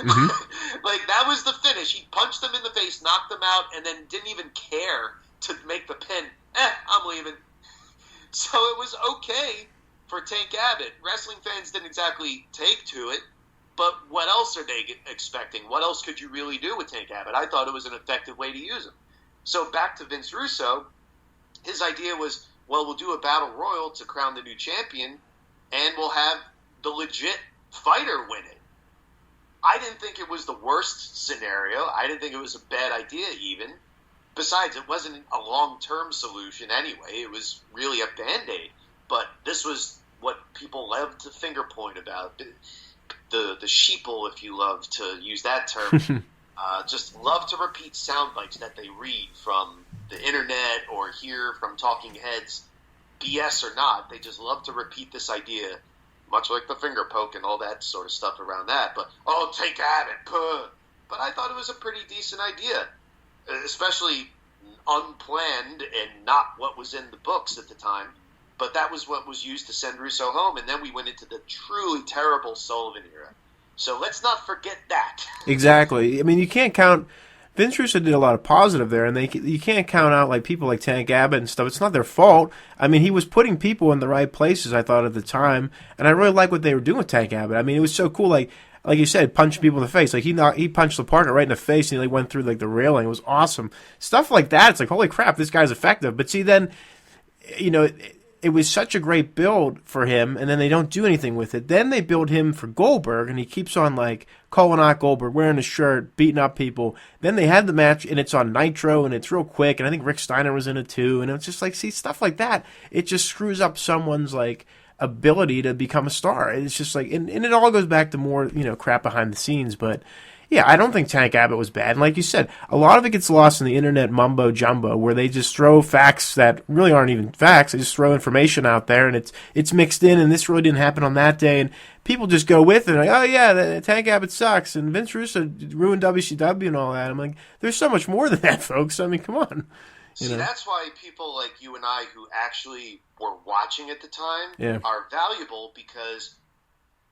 Mm-hmm. Like, that was the finish. He punched them in the face, knocked them out, and then didn't even care to make the pin. I'm leaving. So it was okay for Tank Abbott. Wrestling fans didn't exactly take to it, but what else are they expecting? What else could you really do with Tank Abbott? I thought it was an effective way to use him. So back to Vince Russo, his idea was, well, we'll do a battle royal to crown the new champion, and we'll have the legit fighter win it. I didn't think it was the worst scenario. I didn't think it was a bad idea even. Besides, it wasn't a long-term solution anyway. It was really a Band-Aid. But this was what people love to finger point about. The sheeple, if you love to use that term, just love to repeat sound bites that they read from the internet or hear from talking heads, BS or not. They just love to repeat this idea, much like the finger poke and all that sort of stuff around that. But, oh, Tank Abbott, puh. But I thought it was a pretty decent idea, especially unplanned and not what was in the books at the time. But that was what was used to send Russo home, and then we went into the truly terrible Sullivan era. So let's not forget that. Exactly. I mean, you can't count. Vince Russo did a lot of positive there, and you can't count out like people like Tank Abbott and stuff. It's not their fault. I mean, he was putting people in the right places, I thought, at the time, and I really like what they were doing with Tank Abbott. I mean, it was so cool. Like you said, punching people in the face. Like he punched the partner right in the face, and he like, went through like the railing. It was awesome. Stuff like that. It's like, holy crap, this guy's effective. But see, then, you know, it was such a great build for him, and then they don't do anything with it. Then they build him for Goldberg, and he keeps on, like, calling out Goldberg, wearing his shirt, beating up people. Then they had the match, and it's on Nitro, and it's real quick, and I think Rick Steiner was in it too, and it's just like, see, stuff like that, it just screws up someone's, like, ability to become a star. It's just like, and it all goes back to more, you know, crap behind the scenes, but yeah, I don't think Tank Abbott was bad. And like you said, a lot of it gets lost in the internet mumbo jumbo where they just throw facts that really aren't even facts. They just throw information out there, and it's mixed in, and this really didn't happen on that day, and people just go with it. Like, oh yeah, Tank Abbott sucks, and Vince Russo ruined WCW and all that. I'm like, there's so much more than that, folks. I mean, come on. See, that's why people like you and I who actually were watching at the time are valuable, because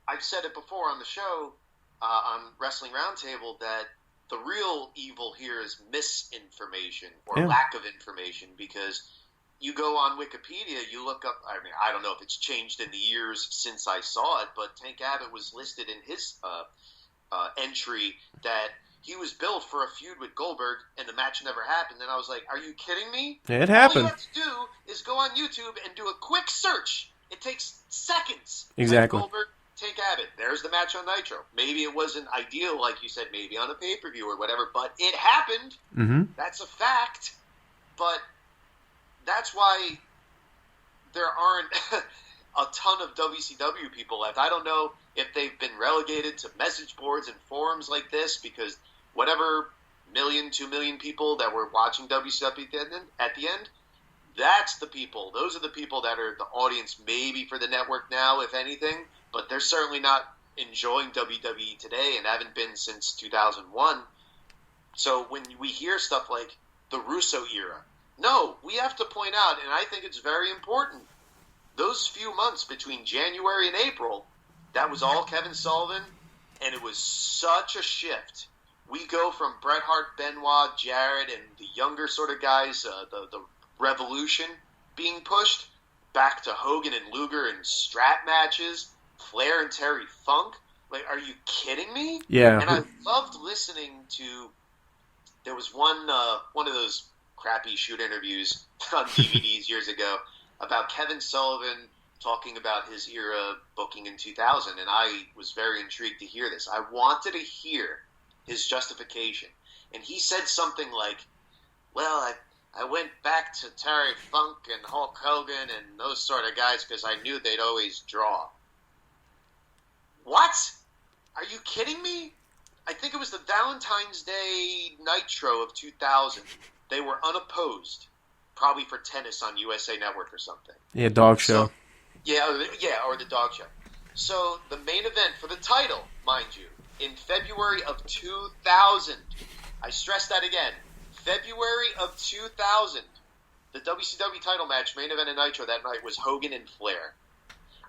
I've said it before on the show, on Wrestling Roundtable, that the real evil here is misinformation or lack of information, because you go on Wikipedia, you look up, I mean, I don't know if it's changed in the years since I saw it, but Tank Abbott was listed in his entry that he was billed for a feud with Goldberg, and the match never happened. And I was like, are you kidding me? It happened. All you have to do is go on YouTube and do a quick search. It takes seconds. Exactly. Goldberg, Tank Abbott. There's the match on Nitro. Maybe it wasn't ideal, like you said, maybe on a pay-per-view or whatever, but it happened. Mm-hmm. That's a fact. But that's why there aren't a ton of WCW people left. I don't know if they've been relegated to message boards and forums like this because whatever 2 million people that were watching WCW at the end, that's the people. Those are the people that are the audience maybe for the network now, if anything, but they're certainly not enjoying WWE today and haven't been since 2001. So when we hear stuff like the Russo era, no, we have to point out, and I think it's very important, those few months between January and April, that was all Kevin Sullivan, and it was such a shift. We go from Bret Hart, Benoit, Jarrett, and the younger sort of guys, the Revolution being pushed, back to Hogan and Luger and strap matches, Flair and Terry Funk. Like, are you kidding me? Yeah. And I loved listening to, there was one of those crappy shoot interviews on DVDs years ago about Kevin Sullivan talking about his era booking in 2000, and I was very intrigued to hear this. I wanted to hear his justification, and he said something like, well, I went back to Terry Funk and Hulk Hogan and those sort of guys because I knew they'd always draw. What? Are you kidding me? I think it was the Valentine's Day Nitro of 2000. They were unopposed, probably for tennis on USA Network or something. Yeah, dog show. So, or the dog show. So the main event for the title, mind you, in February of 2000. I stress that again. February of 2000. The WCW title match, main event in Nitro that night was Hogan and Flair.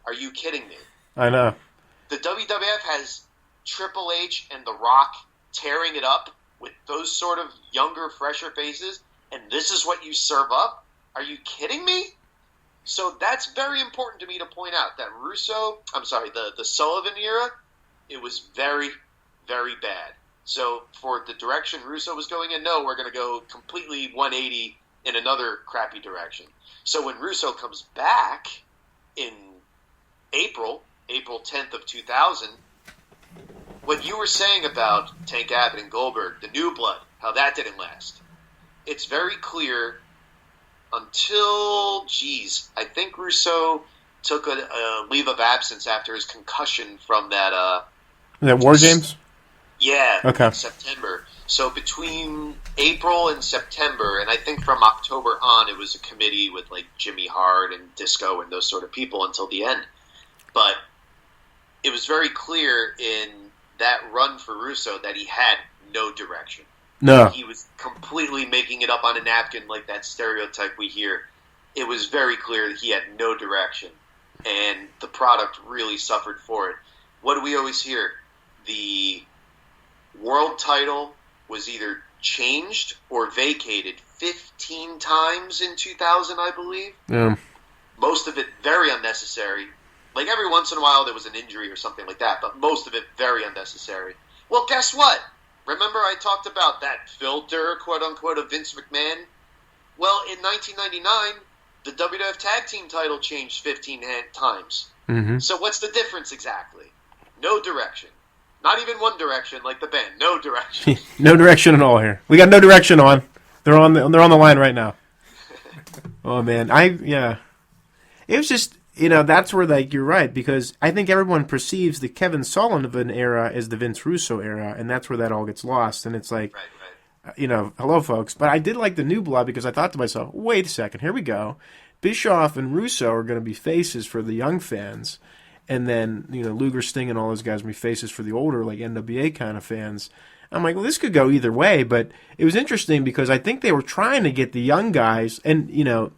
Are you kidding me? I know. The WWF has Triple H and The Rock tearing it up with those sort of younger, fresher faces, and this is what you serve up? Are you kidding me? So that's very important to me to point out that the Sullivan era, it was very, very bad. So for the direction Russo was going in, no, we're going to go completely 180 in another crappy direction. So when Russo comes back in April 10th of 2000, what you were saying about Tank Abbott and Goldberg, the new blood, how that didn't last, it's very clear until, I think Russo took a leave of absence after his concussion from that War Games? Yeah, okay. In September. So between April and September, and I think from October on, it was a committee with like Jimmy Hart and Disco and those sort of people until the end. But it was very clear in that run for Russo that he had no direction. No. He was completely making it up on a napkin like that stereotype we hear. It was very clear that he had no direction, and the product really suffered for it. What do we always hear? The world title was either changed or vacated 15 times in 2000, I believe. Yeah. Most of it very unnecessary. Like every once in a while there was an injury or something like that, but most of it very unnecessary. Well, guess what? Remember I talked about that filter, quote-unquote, of Vince McMahon? Well, in 1999, the WWF Tag Team title changed 15 times. Mm-hmm. So what's the difference exactly? No direction. Not even one direction like the band. No direction. No direction at all here. We got no direction on. They're on the line right now. Oh, man. It was just... that's where, you're right, because I think everyone perceives the Kevin Sullivan era as the Vince Russo era, and that's where that all gets lost. And it's like, right. Hello, folks. But I did like the new blood because I thought to myself, wait a second, here we go. Bischoff and Russo are going to be faces for the young fans, and then, Luger, Sting, and all those guys will be faces for the older, like NWA kind of fans. I'm like, well, this could go either way, but it was interesting because I think they were trying to get the young guys and,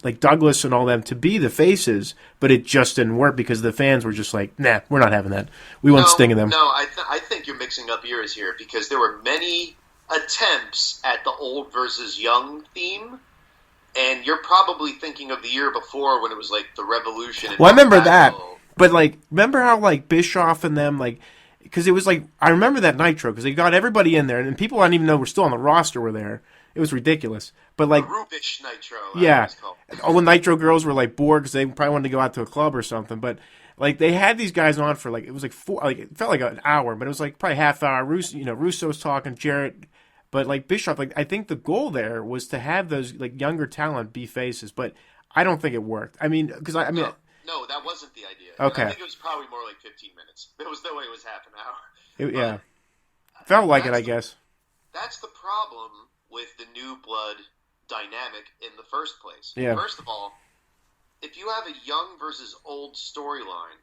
like Douglas and all them to be the faces, but it just didn't work because the fans were just like, nah, we're not having that. We want Sting in them. No, I think you're mixing up ears here because there were many attempts at the old versus young theme, and you're probably thinking of the year before when it was like the Revolution. And well, I remember that, but remember how Bischoff and them, because it was I remember that Nitro because they got everybody in there, and people I didn't even know were still on the roster were there. It was ridiculous. But the Rubish Nitro. Yeah. All the Nitro girls were bored because they probably wanted to go out to a club or something. But they had these guys on for it was four. It felt like an hour, but it was probably half hour. Russo was talking, Jarrett, but Bischoff. I think the goal there was to have those younger talent be faces, but I don't think it worked. I mean, because No, that wasn't the idea. Okay. I think it was probably more like 15 minutes. There was no way it was half an hour. Yeah. Felt like it, I That's guess. That's the problem with the new blood dynamic in the first place. Yeah. First of all, if you have a young versus old storyline,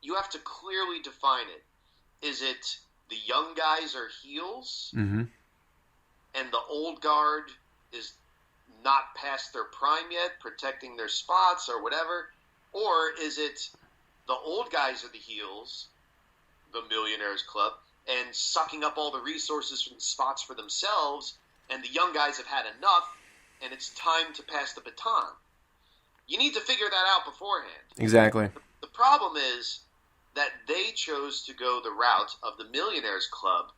you have to clearly define it. Is it the young guys are heels Mm-hmm. and the old guard is not past their prime yet, protecting their spots or whatever? Or is it the old guys are the heels, the Millionaires Club, and sucking up all the resources from spots for themselves, and the young guys have had enough, and it's time to pass the baton? You need to figure that out beforehand. Exactly. The problem is that they chose to go the route of the Millionaires Club,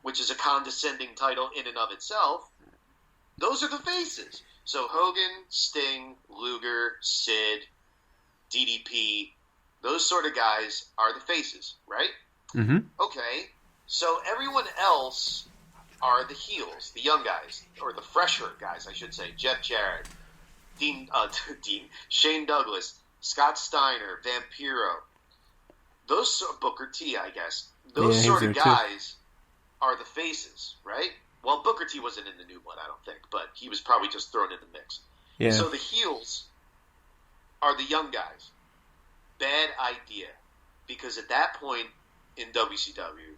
which is a condescending title in and of itself. Those are the faces. So Hogan, Sting, Luger, Sid, DDP, those sort of guys are the faces, right? Mm-hmm. Okay, so everyone else are the heels, the young guys, or the fresher guys, I should say. Jeff Jarrett, Shane Douglas, Scott Steiner, Vampiro. Those Booker T, I guess. Those sort of guys are the faces, right? Well, Booker T wasn't in the new blood, I don't think, but he was probably just thrown in the mix. Yeah. So the heels are the young guys. Bad idea. Because at that point in WCW,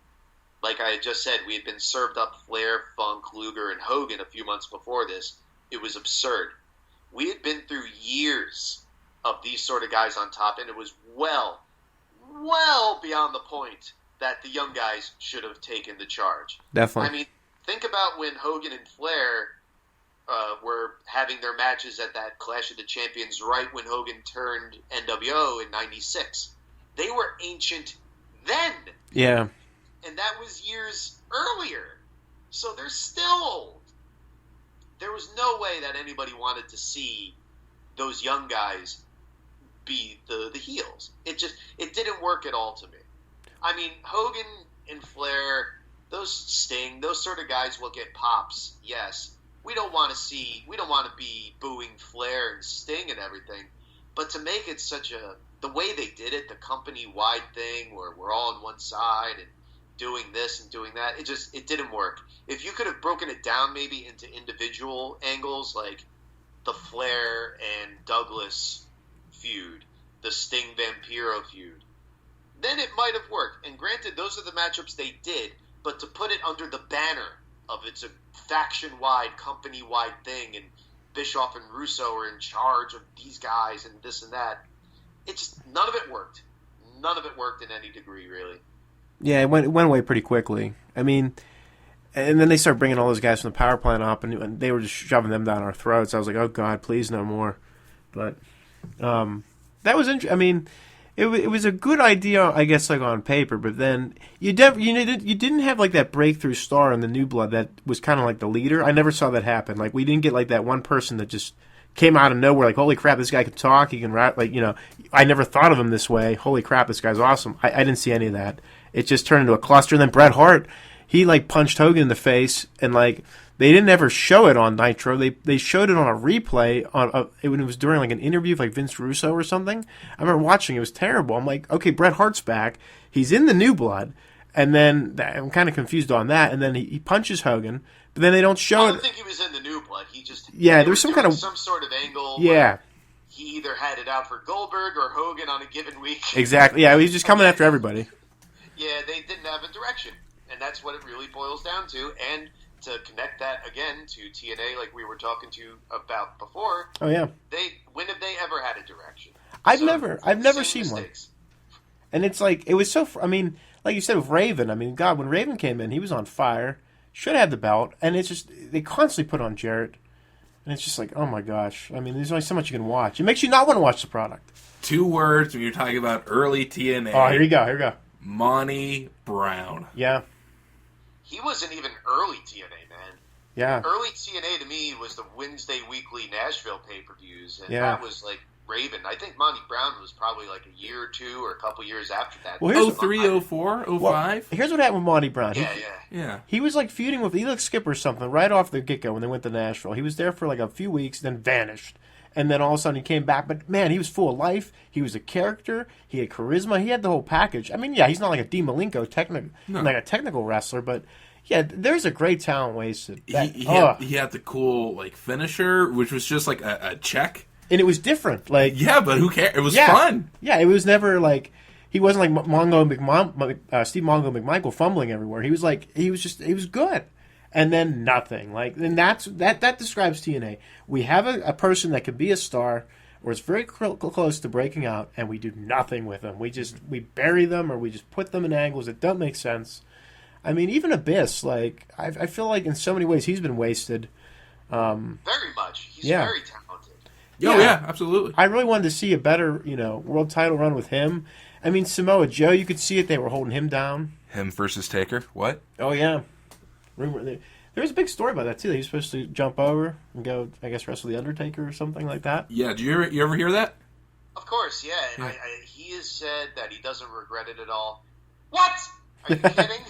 like I had just said, we had been served up Flair, Funk, Luger, and Hogan a few months before this. It was absurd. We had been through years of these sort of guys on top, and it was well beyond the point that the young guys should have taken the charge. Definitely. I mean, think about when Hogan and Flair were having their matches at that Clash of the Champions right when Hogan turned NWO in '96. They were ancient then. Yeah. And that was years earlier. So they're still old. There was no way that anybody wanted to see those young guys be the heels. It didn't work at all to me. I mean, Hogan and Flair, those Sting, those sort of guys will get pops, yes. We don't want to be booing Flair and Sting and everything, but to make it the way they did it, the company-wide thing where we're all on one side and doing this and doing that, it didn't work. If you could have broken it down maybe into individual angles, like the Flair and Douglas feud, the Sting Vampiro feud, then it might have worked. And granted, those are the matchups they did, but to put it under the banner of it's a faction-wide, company-wide thing, and Bischoff and Russo are in charge of these guys and this and that, none of it worked. None of it worked in any degree, really. Yeah, it went away pretty quickly. I mean, and then they started bringing all those guys from the power plant up, and they were just shoving them down our throats. I was like, oh, God, please no more. But that was interesting. I mean, it was a good idea, I guess, like on paper, but then you didn't have like that breakthrough star in the New Blood that was kind of like the leader. I never saw that happen. Like, we didn't get like that one person that just came out of nowhere, like, holy crap, this guy can talk, he can rap, like, I never thought of him this way. Holy crap, this guy's awesome. I didn't see any of that. It just turned into a cluster. And then Bret Hart, he like punched Hogan in the face, and like they didn't ever show it on Nitro. They showed it on a replay when it was during like an interview with like Vince Russo or something. I remember watching it. It was terrible. I'm like, okay, Bret Hart's back. He's in the New Blood, and then I'm kind of confused on that. And then he punches Hogan, but then they don't show it. I don't think he was in the New Blood. He just there was some sort of angle. Yeah. He either had it out for Goldberg or Hogan on a given week. Exactly. Yeah, he's just coming after everybody. Yeah, they didn't have a direction, and that's what it really boils down to. And to connect that again to TNA, like we were talking to you about before. Oh yeah. When have they ever had a direction? I've never seen mistakes. one. And it's like it was so. I mean, like you said with Raven. I mean, God, when Raven came in, he was on fire. Should have had the belt, and it's just they constantly put on Jarrett, and it's just like, oh my gosh. I mean, there's only so much you can watch. It makes you not want to watch the product. 2 words when you're talking about early TNA. Oh, here you go. Monty Brown. Yeah. He wasn't even early TNA, man. Yeah. Early TNA to me was the Wednesday weekly Nashville pay-per-views, and Yeah. that was like Raven. I think Monty Brown was probably like a year or two or a couple years after that. Well, here's 03, 04, 05? Well, here's what happened with Monty Brown. Yeah. He was like feuding with Elix Skip or something right off the get-go when they went to Nashville. He was there for like a few weeks, then vanished. and then all of a sudden he came back. But man, he was full of life. He was a character. He had charisma. He had the whole package. I mean, yeah, he's not like a Dean Malenko, like a technical wrestler, but yeah, there's a great talent wasted. He had the cool like finisher, which was just like a check, and it was different. Like but who cares? It was fun. Yeah, it was never like he wasn't like Steve Mongo McMichael fumbling everywhere. He was good. And then nothing. And that describes TNA. We have a person that could be a star, or it's very close to breaking out, and we do nothing with them. We bury them, or we just put them in angles that don't make sense. I mean, even Abyss, I feel like in so many ways he's been wasted. Very much. He's very talented. Oh yeah, absolutely. I really wanted to see a better, world title run with him. I mean, Samoa Joe, you could see it. They were holding him down. Him versus Taker. What? Oh yeah. Rumor there was a big story about that too. That he was supposed to jump over and go, I guess, wrestle the Undertaker or something like that. Yeah, do you ever hear that? Of course, yeah. And he has said that he doesn't regret it at all. What? Are you kidding?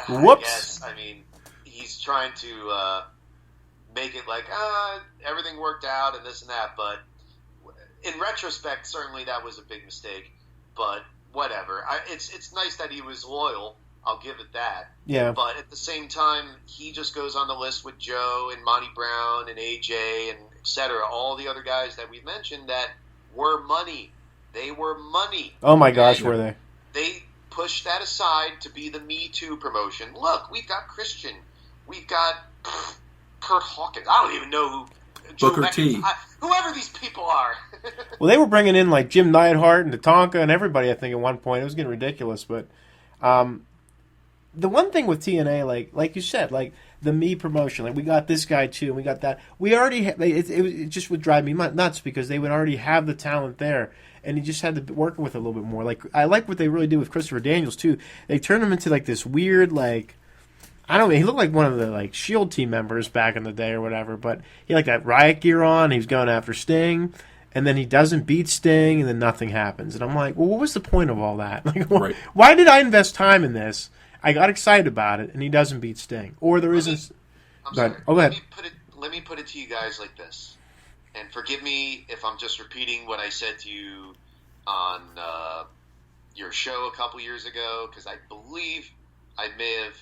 Whoops. I guess. I mean, he's trying to make it like everything worked out and this and that. But in retrospect, certainly that was a big mistake. But whatever. It's nice that he was loyal. I'll give it that. Yeah. But at the same time, he just goes on the list with Joe and Monty Brown and AJ and et cetera, all the other guys that we've mentioned that were money. They were money. Oh my gosh, were they? They pushed that aside to be the Me Too promotion. Look, we've got Christian. We've got Kurt Hawkins. I don't even know who. Booker T. Whoever these people are. Well, they were bringing in like Jim Neidhart and Tatanka and everybody, I think, at one point. It was getting ridiculous, but... the one thing with TNA, like you said, like the Me promotion, like we got this guy too, and we got that. We already it just would drive me nuts because they would already have the talent there, and you just had to work with it a little bit more. Like I like what they really did with Christopher Daniels too. They turned him into like this weird I don't know. He looked like one of the Shield team members back in the day or whatever, but he had that riot gear on. He was going after Sting. And then he doesn't beat Sting, and then nothing happens. And I'm like, well, what was the point of all that? Right. Why did I invest time in this? I got excited about it, and he doesn't beat Sting. Or there isn't... I'm sorry. Go ahead. Let me put it to you guys like this. And forgive me if I'm just repeating what I said to you on your show a couple years ago, because I believe I may have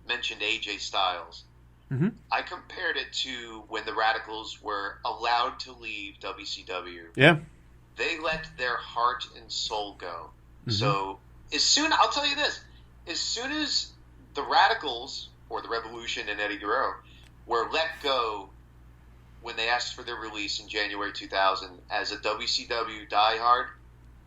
mentioned AJ Styles. Mm-hmm. I compared it to when the Radicals were allowed to leave WCW. Yeah. They let their heart and soul go. Mm-hmm. So I'll tell you this, as soon as the Radicals, or the Revolution and Eddie Guerrero, were let go when they asked for their release in January 2000 as a WCW diehard,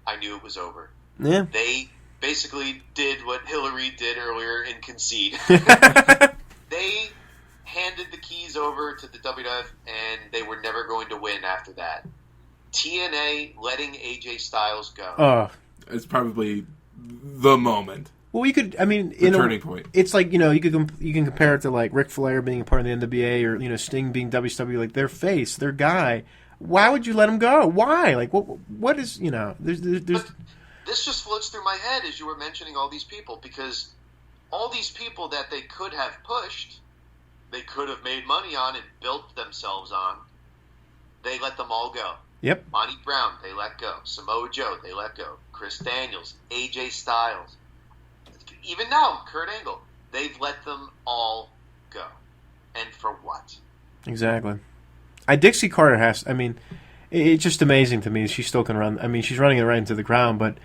I knew it was over. Yeah. They basically did what Hillary did earlier in Concede. They handed the keys over to the WWF, and they were never going to win after that. TNA letting AJ Styles go. It's probably the moment. Well, you could, turning point. It's like, you can compare it to like Ric Flair being a part of the NWA, or, Sting being WCW, like their face, their guy. Why would you let him go? Why? Like, what is, there's... But this just floats through my head as you were mentioning all these people, because all these people that they could have pushed, they could have made money on and built themselves on, they let them all go. Yep. Monty Brown, they let go. Samoa Joe, they let go. Chris Daniels, AJ Styles. Even now, Kurt Angle, they've let them all go. And for what? Exactly. Dixie Carter it's just amazing to me. She still can run. She's running it right into the ground, but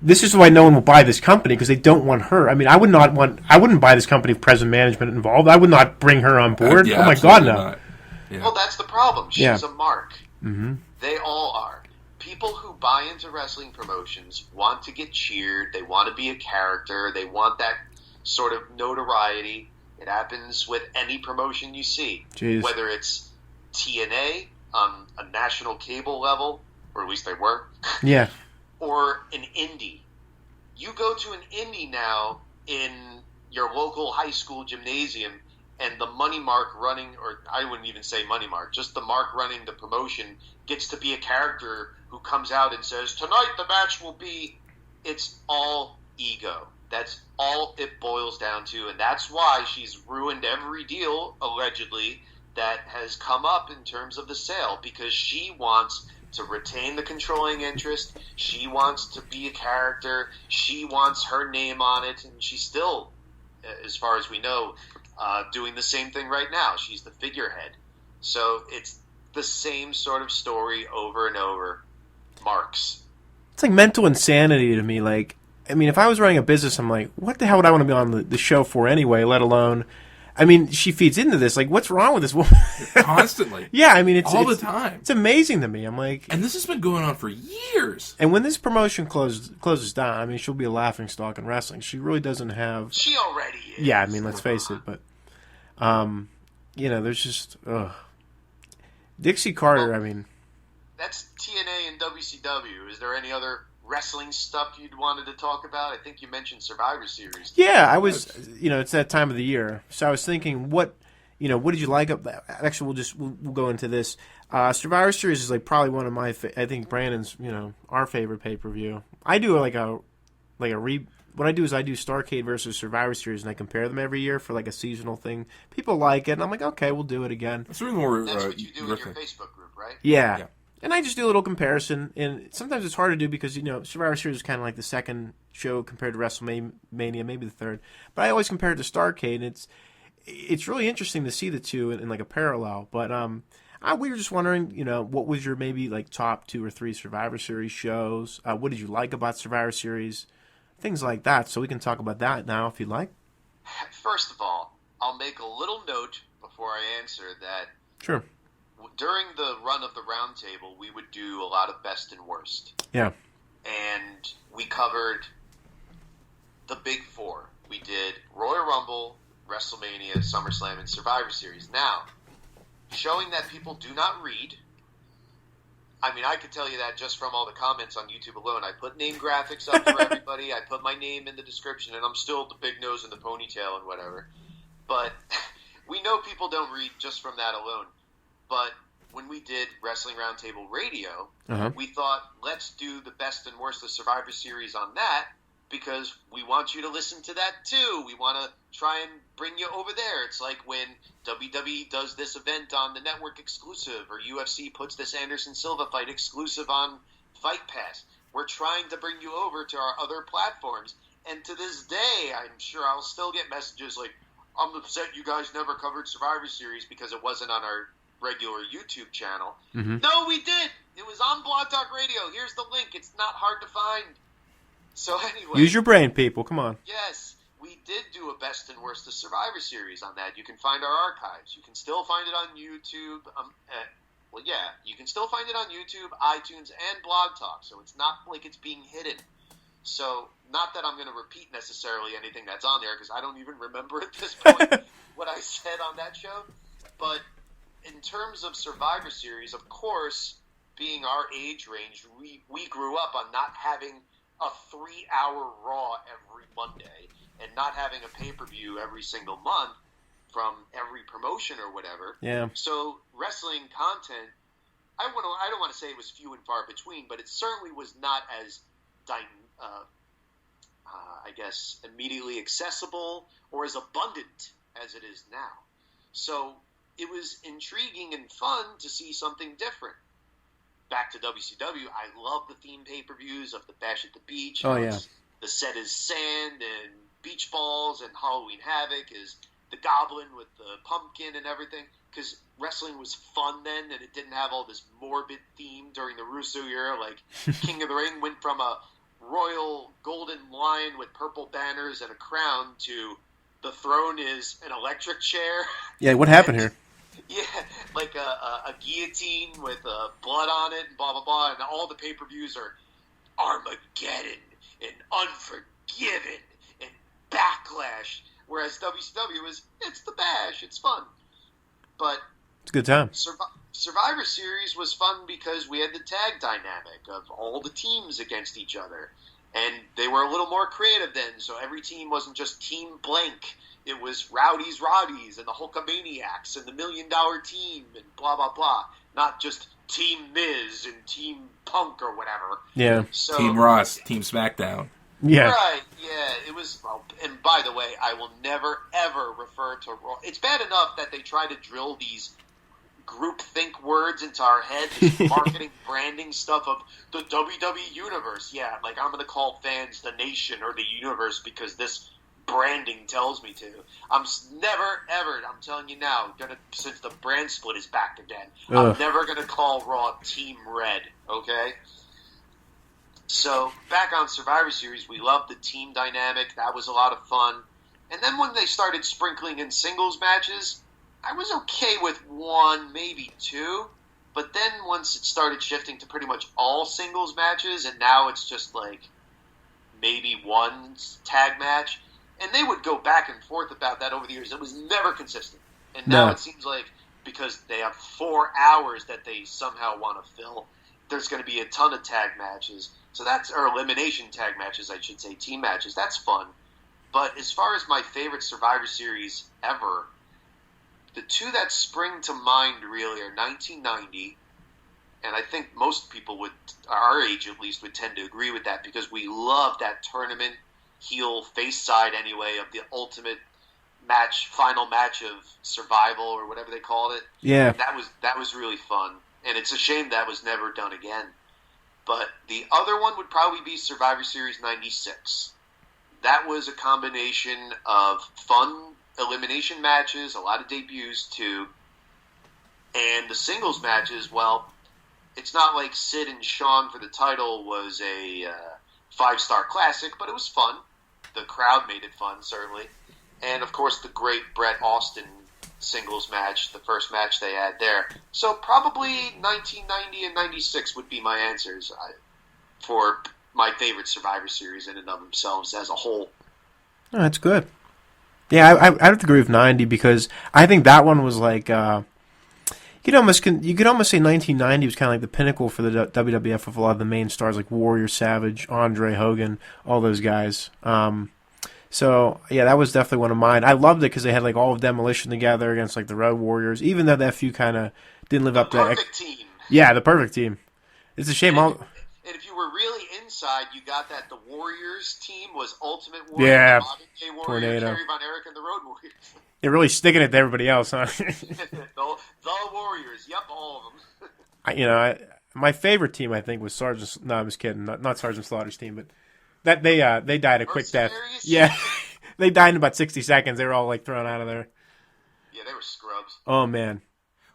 this is why no one will buy this company, because they don't want her. I wouldn't buy this company if present management involved. I would not bring her on board. Yeah, oh my God, no. Yeah. Well, that's the problem. She's a mark. Mm-hmm. They all are. People who buy into wrestling promotions want to get cheered. They want to be a character. They want that sort of notoriety. It happens with any promotion you see. Jeez. Whether it's TNA on a national cable level, or at least they were. Yeah. Or an indie. You go to an indie now in your local high school gymnasium, and the money mark running, or I wouldn't even say money mark, just the mark running the promotion gets to be a character who comes out and says, tonight the match will be, it's all ego. That's all it boils down to, and that's why she's ruined every deal, allegedly, that has come up in terms of the sale because she wants to retain the controlling interest. She wants to be a character. She wants her name on it, and she's still, as far as we know, doing the same thing right now. She's the figurehead. So it's the same sort of story over and over. Marks. It's like mental insanity to me. Like, I mean, if I was running a business, I'm like, what the hell would I want to be on the show for anyway, let alone... I mean, she feeds into this. Like, what's wrong with this woman? Constantly. Yeah, I mean, it's all the time. It's amazing to me. I'm like... And this has been going on for years. And when this promotion closes down, I mean, she'll be a laughingstock in wrestling. She really doesn't have... She already is. Yeah, I mean, let's face it. But, there's just... Dixie Carter, I mean... That's TNA and WCW. Is there any other wrestling stuff you'd wanted to talk about? I think you mentioned Survivor Series. Yeah, I was, it's that time of the year. So I was thinking, what did you like? Actually, we'll go into this. Survivor Series is like probably one of my, I think Brandon's, our favorite pay-per-view. I do what I do is I do Starrcade versus Survivor Series, and I compare them every year for like a seasonal thing. People like it, and I'm like, okay, we'll do it again. That's what you do in your Facebook group, right? Yeah. And I just do a little comparison, and sometimes it's hard to do because, Survivor Series is kind of like the second show compared to WrestleMania, maybe the third. But I always compare it to Starrcade, and it's really interesting to see the two in like a parallel. But we were just wondering, what was your maybe like top 2 or 3 Survivor Series shows? What did you like about Survivor Series? Things like that. So we can talk about that now if you'd like. First of all, I'll make a little note before I answer that. Sure. During the run of the roundtable, we would do a lot of best and worst. Yeah. And we covered the big 4. We did Royal Rumble, WrestleMania, SummerSlam, and Survivor Series. Now, showing that people do not read, I mean, I could tell you that just from all the comments on YouTube alone. I put name graphics up for everybody. I put my name in the description, and I'm still the big nose and the ponytail and whatever. But we know people don't read just from that alone. But when we did Wrestling Roundtable Radio, we thought, let's do the best and worst of Survivor Series on that because we want you to listen to that too. We want to try and bring you over there. It's like when WWE does this event on the network exclusive or UFC puts this Anderson Silva fight exclusive on Fight Pass. We're trying to bring you over to our other platforms. And to this day, I'm sure I'll still get messages like, I'm upset you guys never covered Survivor Series because it wasn't on our regular YouTube channel. Mm-hmm. No, we did. It was on Blog Talk Radio. Here's the link. It's not hard to find. So anyway. Use your brain, people. Come on. Yes, we did do a best and worst of Survivor Series on that. You can find our archives. You can still find it on YouTube. You can still find it on YouTube, iTunes, and Blog Talk. So it's not like it's being hidden. So not that I'm going to repeat necessarily anything that's on there because I don't even remember at this point what I said on that show. But in terms of Survivor Series, of course, being our age range, we grew up on not having a 3-hour Raw every Monday and not having a pay-per-view every single month from every promotion or whatever. Yeah. So wrestling content, I don't want to say it was few and far between, but it certainly was not as immediately accessible or as abundant as it is now. So it was intriguing and fun to see something different. Back to WCW, I love the theme pay-per-views of the Bash at the Beach. Oh, yeah. The set is sand and beach balls, and Halloween Havoc is the Goblin with the pumpkin and everything. Because wrestling was fun then, and it didn't have all this morbid theme during the Russo era. Like King of the Ring went from a royal golden lion with purple banners and a crown to the throne is an electric chair. Yeah, what happened here? Yeah, like a guillotine with blood on it and blah, blah, blah. And all the pay-per-views are Armageddon and Unforgiven and Backlash. Whereas WCW it's the Bash. It's fun. But it's a good time. Survivor Series was fun because we had the tag dynamic of all the teams against each other. And they were a little more creative then, so every team wasn't just Team Blank. It was Rowdy's Roddies and the Hulkamaniacs and the $1 Million Team and blah, blah, blah. Not just Team Miz and Team Punk or whatever. Yeah. So, Team Ross, Team SmackDown. Yeah. Right, yeah, it was. Well, and by the way, I will never ever refer to Raw. It's bad enough that they try to drill these group think words into our head, this marketing, branding stuff of the WWE Universe. Yeah, like I'm going to call fans the Nation or the Universe because this branding tells me to. Never ever. I'm telling you now, since the brand split is back again, Ugh. I'm never going to call Raw Team Red. Okay. So, back on Survivor Series, we loved the team dynamic. That was a lot of fun. And then when they started sprinkling in singles matches, I was okay with one, maybe two. But then once it started shifting to pretty much all singles matches, and now it's just like maybe one tag match, and they would go back and forth about that over the years. It was never consistent. And now It seems like because they have 4 hours that they somehow want to fill, there's going to be a ton of tag matches. So or elimination tag matches, I should say, team matches. That's fun. But as far as my favorite Survivor Series ever, the two that spring to mind really are 1990, and I think most people our age at least, would tend to agree with that because we love that tournament heel face side anyway of the ultimate match, final match of survival or whatever they called it. Yeah. That was really fun, and it's a shame that was never done again. But the other one would probably be Survivor Series 96. That was a combination of fun elimination matches, a lot of debuts too, and the singles matches, well, it's not like Sid and Shawn for the title was a 5-star classic, but it was fun. The crowd made it fun, certainly. And, of course, the great Bret Austin singles match, the first match they had there. So probably 1990 and 96 would be my answers for my favorite Survivor Series in and of themselves as a whole. Oh, that's good. Yeah, I'd have to agree with 90 because I think that one was like you could almost say 1990 was kind of like the pinnacle for the WWF with a lot of the main stars like Warrior, Savage, Andre, Hogan, all those guys. So yeah, that was definitely one of mine. I loved it because they had like all of Demolition together against like the Road Warriors, even though that feud kind of didn't live up to that. Perfect team. Yeah, the perfect team. It's a shame. And if you were really inside, you got that the Warriors team was Ultimate Warrior, Yeah, the Modern Day Warrior, Tornado. Kerry Von Erich, and the Road Warriors. They're really sticking it to everybody else, huh? the Warriors, yep, all of them. My favorite team I think was Sergeant. No, I'm just kidding. Not Sergeant Slaughter's team, but that they died a quick death. Yeah, they died in about 60 seconds. They were all like thrown out of there. Yeah, they were scrubs. Oh man.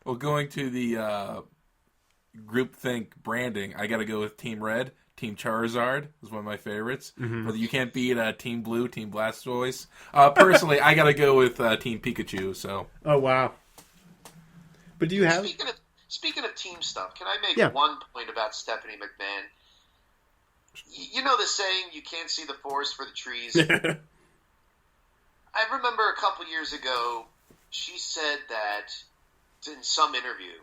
Well, going to the groupthink branding, I got to go with Team Red. Team Charizard is one of my favorites. Mm-hmm. But you can't beat Team Blue, Team Blastoise. Personally, I got to go with Team Pikachu. So. Oh wow. But do you have? Speaking of team stuff, can I make one point about Stephanie McMahon? You know the saying, you can't see the forest for the trees? I remember a couple years ago, she said that, in some interview,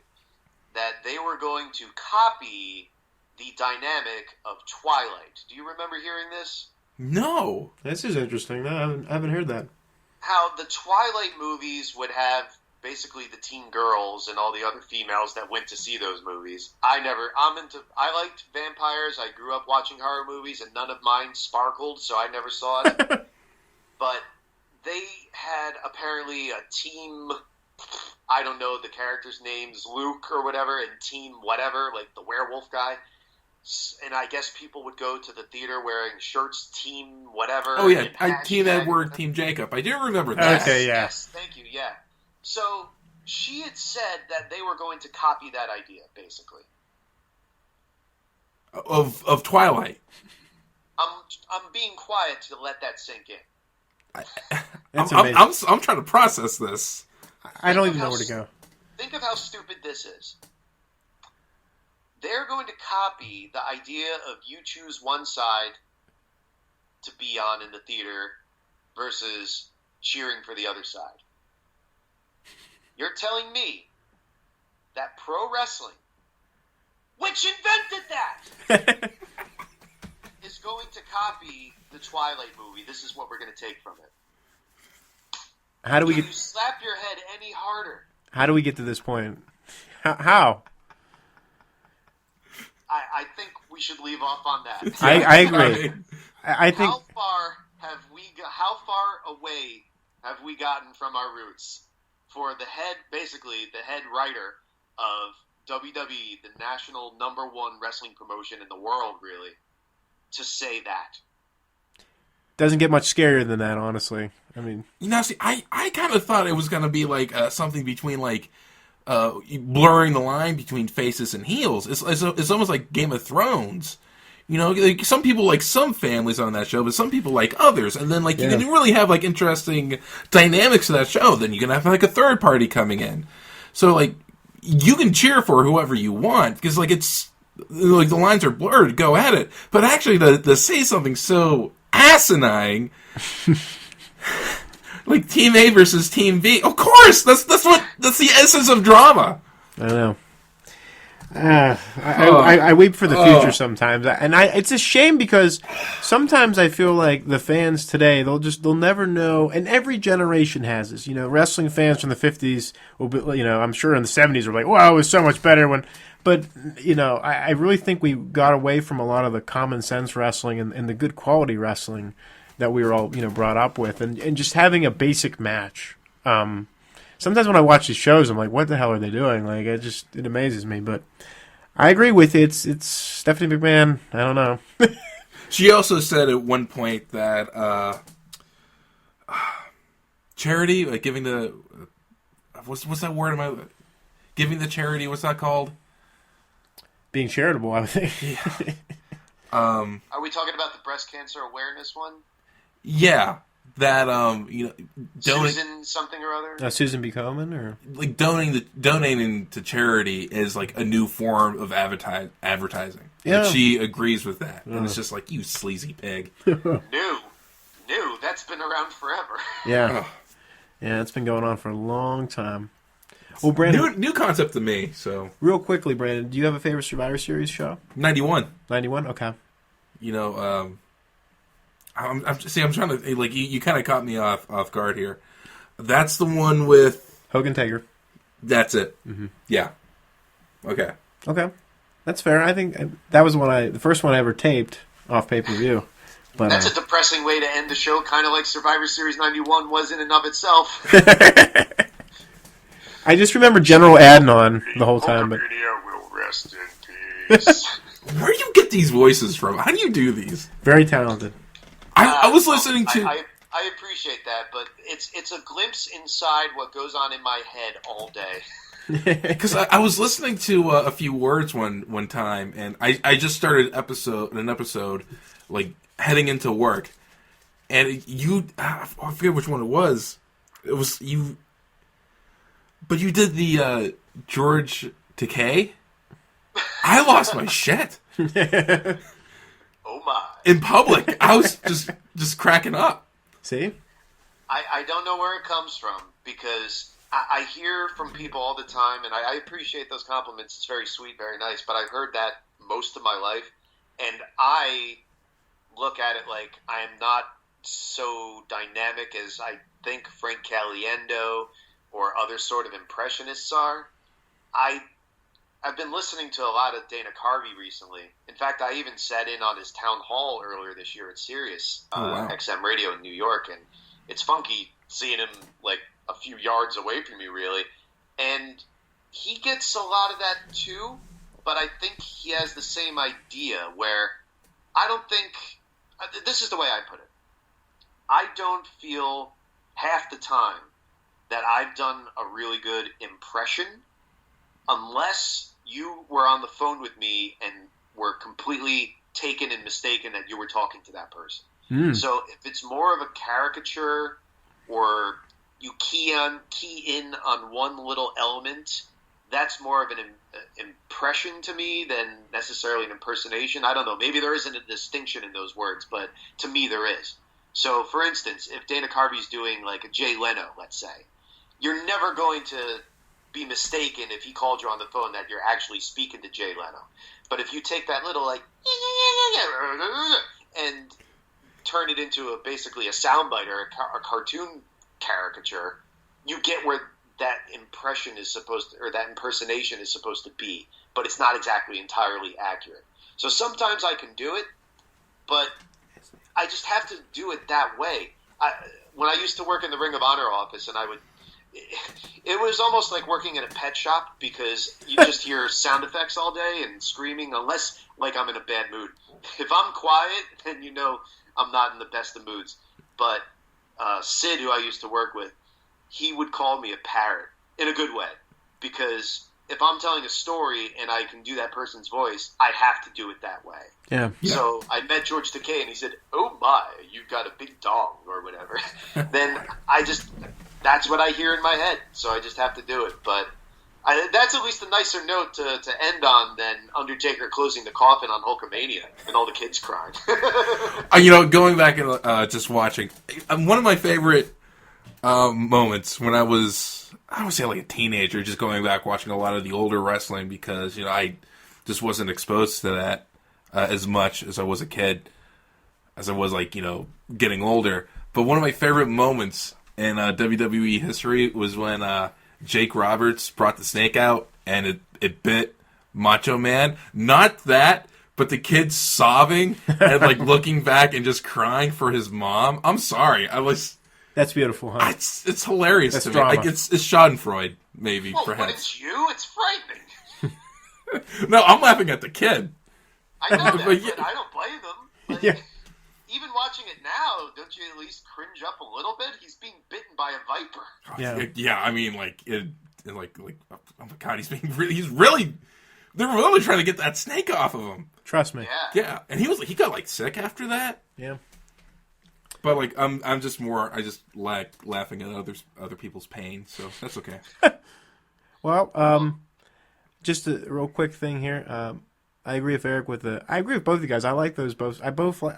that they were going to copy the dynamic of Twilight. Do you remember hearing this? No. This is interesting. No, I haven't heard that. How the Twilight movies would have basically the teen girls and all the other females that went to see those movies. I liked vampires. I grew up watching horror movies and none of mine sparkled, so I never saw it. But they had apparently a team, I don't know the characters' names, Luke or whatever, and Team whatever, like the werewolf guy. And I guess people would go to the theater wearing shirts, Team whatever. Oh yeah, Team Edward, Team Jacob. I do remember that. Okay, yeah. Yes, thank you, yeah. So she had said that they were going to copy that idea, basically. Of Twilight. I'm being quiet to let that sink in. I'm trying to process this. I don't even know where to go. Think of how stupid this is. They're going to copy the idea of you choose one side to be on in the theater versus cheering for the other side. You're telling me that pro wrestling, which invented that, is going to copy the Twilight movie. This is what we're going to take from it. How do we get? You slap your head any harder. How do we get to this point? How? I think we should leave off on that. I agree. I think how far away have we gotten from our roots for the head writer of WWE, the national #1 wrestling promotion in the world, really, to say that? doesn't get much scarier than that, honestly. I mean, see, I kind of thought it was going to be like something between like blurring the line between faces and heels. It's almost like Game of Thrones. Like some people like some families on that show, but some people like others. And then like you can really have like interesting dynamics to that show. Then you can have like a third party coming in. So like you can cheer for whoever you want because like it's like the lines are blurred. Go at it. But actually, to say something so asinine, like Team A versus Team B. Of course, that's the essence of drama. I know. I weep for the future sometimes, and it's a shame because sometimes I feel like the fans today they'll never know, and every generation has this. Wrestling fans from the 50s will be, I'm sure in the 70s were like, "Wow, it was so much better when." But I really think we got away from a lot of the common sense wrestling and the good quality wrestling that we were all brought up with, and just having a basic match. Sometimes when I watch these shows, I'm like, what the hell are they doing? Like, it amazes me. But I agree with you. It's Stephanie McMahon. I don't know. She also said at one point that charity, like giving the what's that word? Giving the charity? What's that called? Being charitable, I would think. Are we talking about the breast cancer awareness one? Yeah. That Susan something or other. Susan B. Komen, or like donating to charity is like a new form of advertising. Yeah, like she agrees with that, and it's just like, you sleazy pig. New, that's been around forever. Yeah, yeah, it's been going on for a long time. Well, Brandon, new concept to me. So real quickly, Brandon, do you have a favorite Survivor Series show? 91. 91, okay. I'm trying to like you kind of caught me off guard here. That's the one with Hogan Taker. That's it. Mm-hmm. Yeah. Okay. That's fair. I think that was the first one I ever taped off pay-per-view. But that's a depressing way to end the show, kind of like Survivor Series 91 was in and of itself. I just remember General Adnan the whole time. But will rest in peace. Where do you get these voices from? How do you do these? Very talented. I was listening to. I appreciate that, but it's a glimpse inside what goes on in my head all day. Because I was listening to a few words one time, and I just started an episode like heading into work, and I forget which one it was. It was you, but you did the George Takei. I lost my shit. Oh my! In public, I was just cracking up. See, I don't know where it comes from because I hear from people all the time, and I appreciate those compliments. It's very sweet, very nice. But I've heard that most of my life, and I look at it like I am not so dynamic as I think Frank Caliendo or other sort of impressionists are. I've been listening to a lot of Dana Carvey recently. In fact, I even sat in on his town hall earlier this year at Sirius XM Radio in New York, and it's funky seeing him like a few yards away from me, really. And he gets a lot of that too, but I think he has the same idea where I don't think – this is the way I put it. I don't feel half the time that I've done a really good impression unless you were on the phone with me and were completely taken and mistaken that you were talking to that person. So if it's more of a caricature or you key in on one little element, that's more of an impression to me than necessarily an impersonation. I don't know. Maybe there isn't a distinction in those words, but to me there is. So, for instance, if Dana Carvey's doing like a Jay Leno, let's say, you're never going to be mistaken if he called you on the phone that you're actually speaking to Jay Leno. But if you take that little like and turn it into basically a soundbite or a cartoon caricature, you get where that impression is supposed to, or that impersonation is supposed to be, but it's not exactly entirely accurate. So sometimes I can do it, but I just have to do it that way. When I used to work in the Ring of Honor office, and it was almost like working in a pet shop because you just hear sound effects all day and screaming, unless like I'm in a bad mood. If I'm quiet, then you know I'm not in the best of moods. But Sid, who I used to work with, he would call me a parrot in a good way, because if I'm telling a story and I can do that person's voice, I have to do it that way. Yeah. So I met George Takei and he said, "Oh my, you've got a big dong," or whatever. Then that's what I hear in my head. So I just have to do it. But that's at least a nicer note to end on than Undertaker closing the coffin on Hulkamania and all the kids crying. Going back and just watching, one of my favorite moments when I would say like a teenager, just going back watching a lot of the older wrestling, because I just wasn't exposed to that as much as I was a kid, as I was getting older. But one of my favorite moments in WWE history was when Jake Roberts brought the snake out and it bit Macho Man. Not that, but the kid sobbing and looking back and just crying for his mom. I'm sorry, That's beautiful, huh? It's hilarious That's to drama. me. It's Schadenfreude, maybe, Well, when perhaps. it's you, it's frightening. No, I'm laughing at the kid. I know that, But but, yeah. I don't blame them. Like, Yeah. Even watching it now, don't you at least cringe up a little bit? He's being bitten by a viper. Yeah. I mean, oh my God, he's really, they're really trying to get that snake off of him. Trust me. Yeah. Yeah, and he got sick after that. Yeah. But I'm just I just like laughing at other people's pain, so that's okay. Well, just a real quick thing here. I agree with Eric I agree with both of you guys. I like those both. I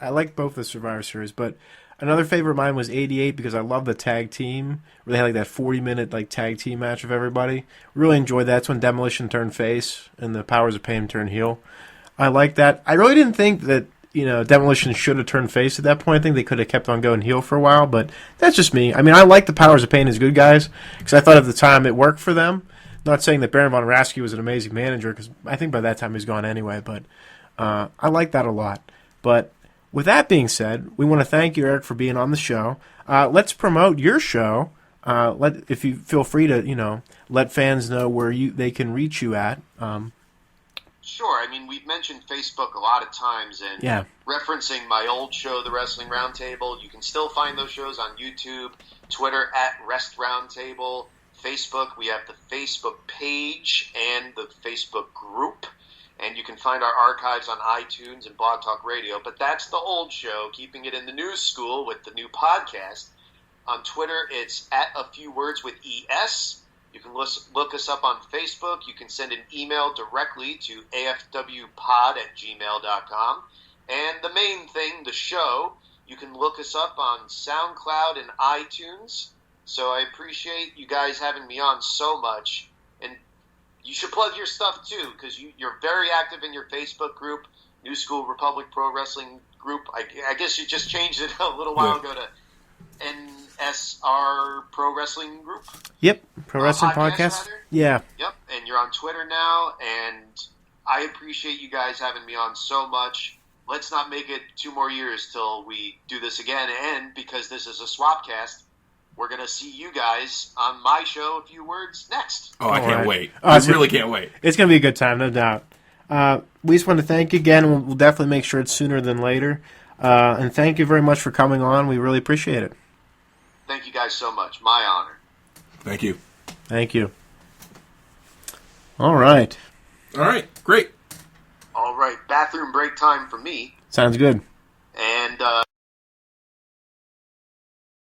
like both the Survivor Series, but another favorite of mine was '88 because I love the tag team. Where they had that 40-minute tag team match of everybody. Really enjoyed that. That's when Demolition turned face and the Powers of Pain turned heel. I like that. I really didn't think that Demolition should have turned face at that point. I think they could have kept on going heel for a while, but that's just me. I mean, I like the Powers of Pain as good guys because I thought at the time it worked for them. Not saying that Baron von Raschke was an amazing manager, because I think by that time he's gone anyway, but I like that a lot. But with that being said, we want to thank you, Eric, for being on the show. Let's promote your show. If you feel free to, let fans know where they can reach you at. Sure. I mean, we've mentioned Facebook a lot of times, and Yeah. referencing my old show, The Wrestling Roundtable, you can still find those shows on YouTube, Twitter @Rest Roundtable, Facebook. We have the Facebook page and the Facebook group, and you can find our archives on iTunes and Blog Talk Radio. But that's the old show, keeping it in the news school with the new podcast. On Twitter, it's @AFewWordsWithES. You can look us up on Facebook. You can send an email directly to afwpod@gmail.com. And the main thing, the show, you can look us up on SoundCloud and iTunes. So I appreciate you guys having me on so much. And you should plug your stuff too, because you're very active in your Facebook group, New School Republic Pro Wrestling Group. I guess you just changed it a little while ago to NSR Pro Wrestling Group. Yep, Pro Wrestling Podcast. Podcast. Yeah. Yep, and you're on Twitter now, and I appreciate you guys having me on so much. Let's not make it 2 more years till we do this again, and because this is a swapcast, we're going to see you guys on my show, A Few Words, next. Oh, I can't right. wait. Oh, I really can't wait. It's going to be a good time, no doubt. We just want to thank you again. We'll definitely make sure it's sooner than later. And thank you very much for coming on. We really appreciate it. Thank you guys so much. My honor. Thank you. Thank you. All right. All right, great. All right, bathroom break time for me. Sounds good. And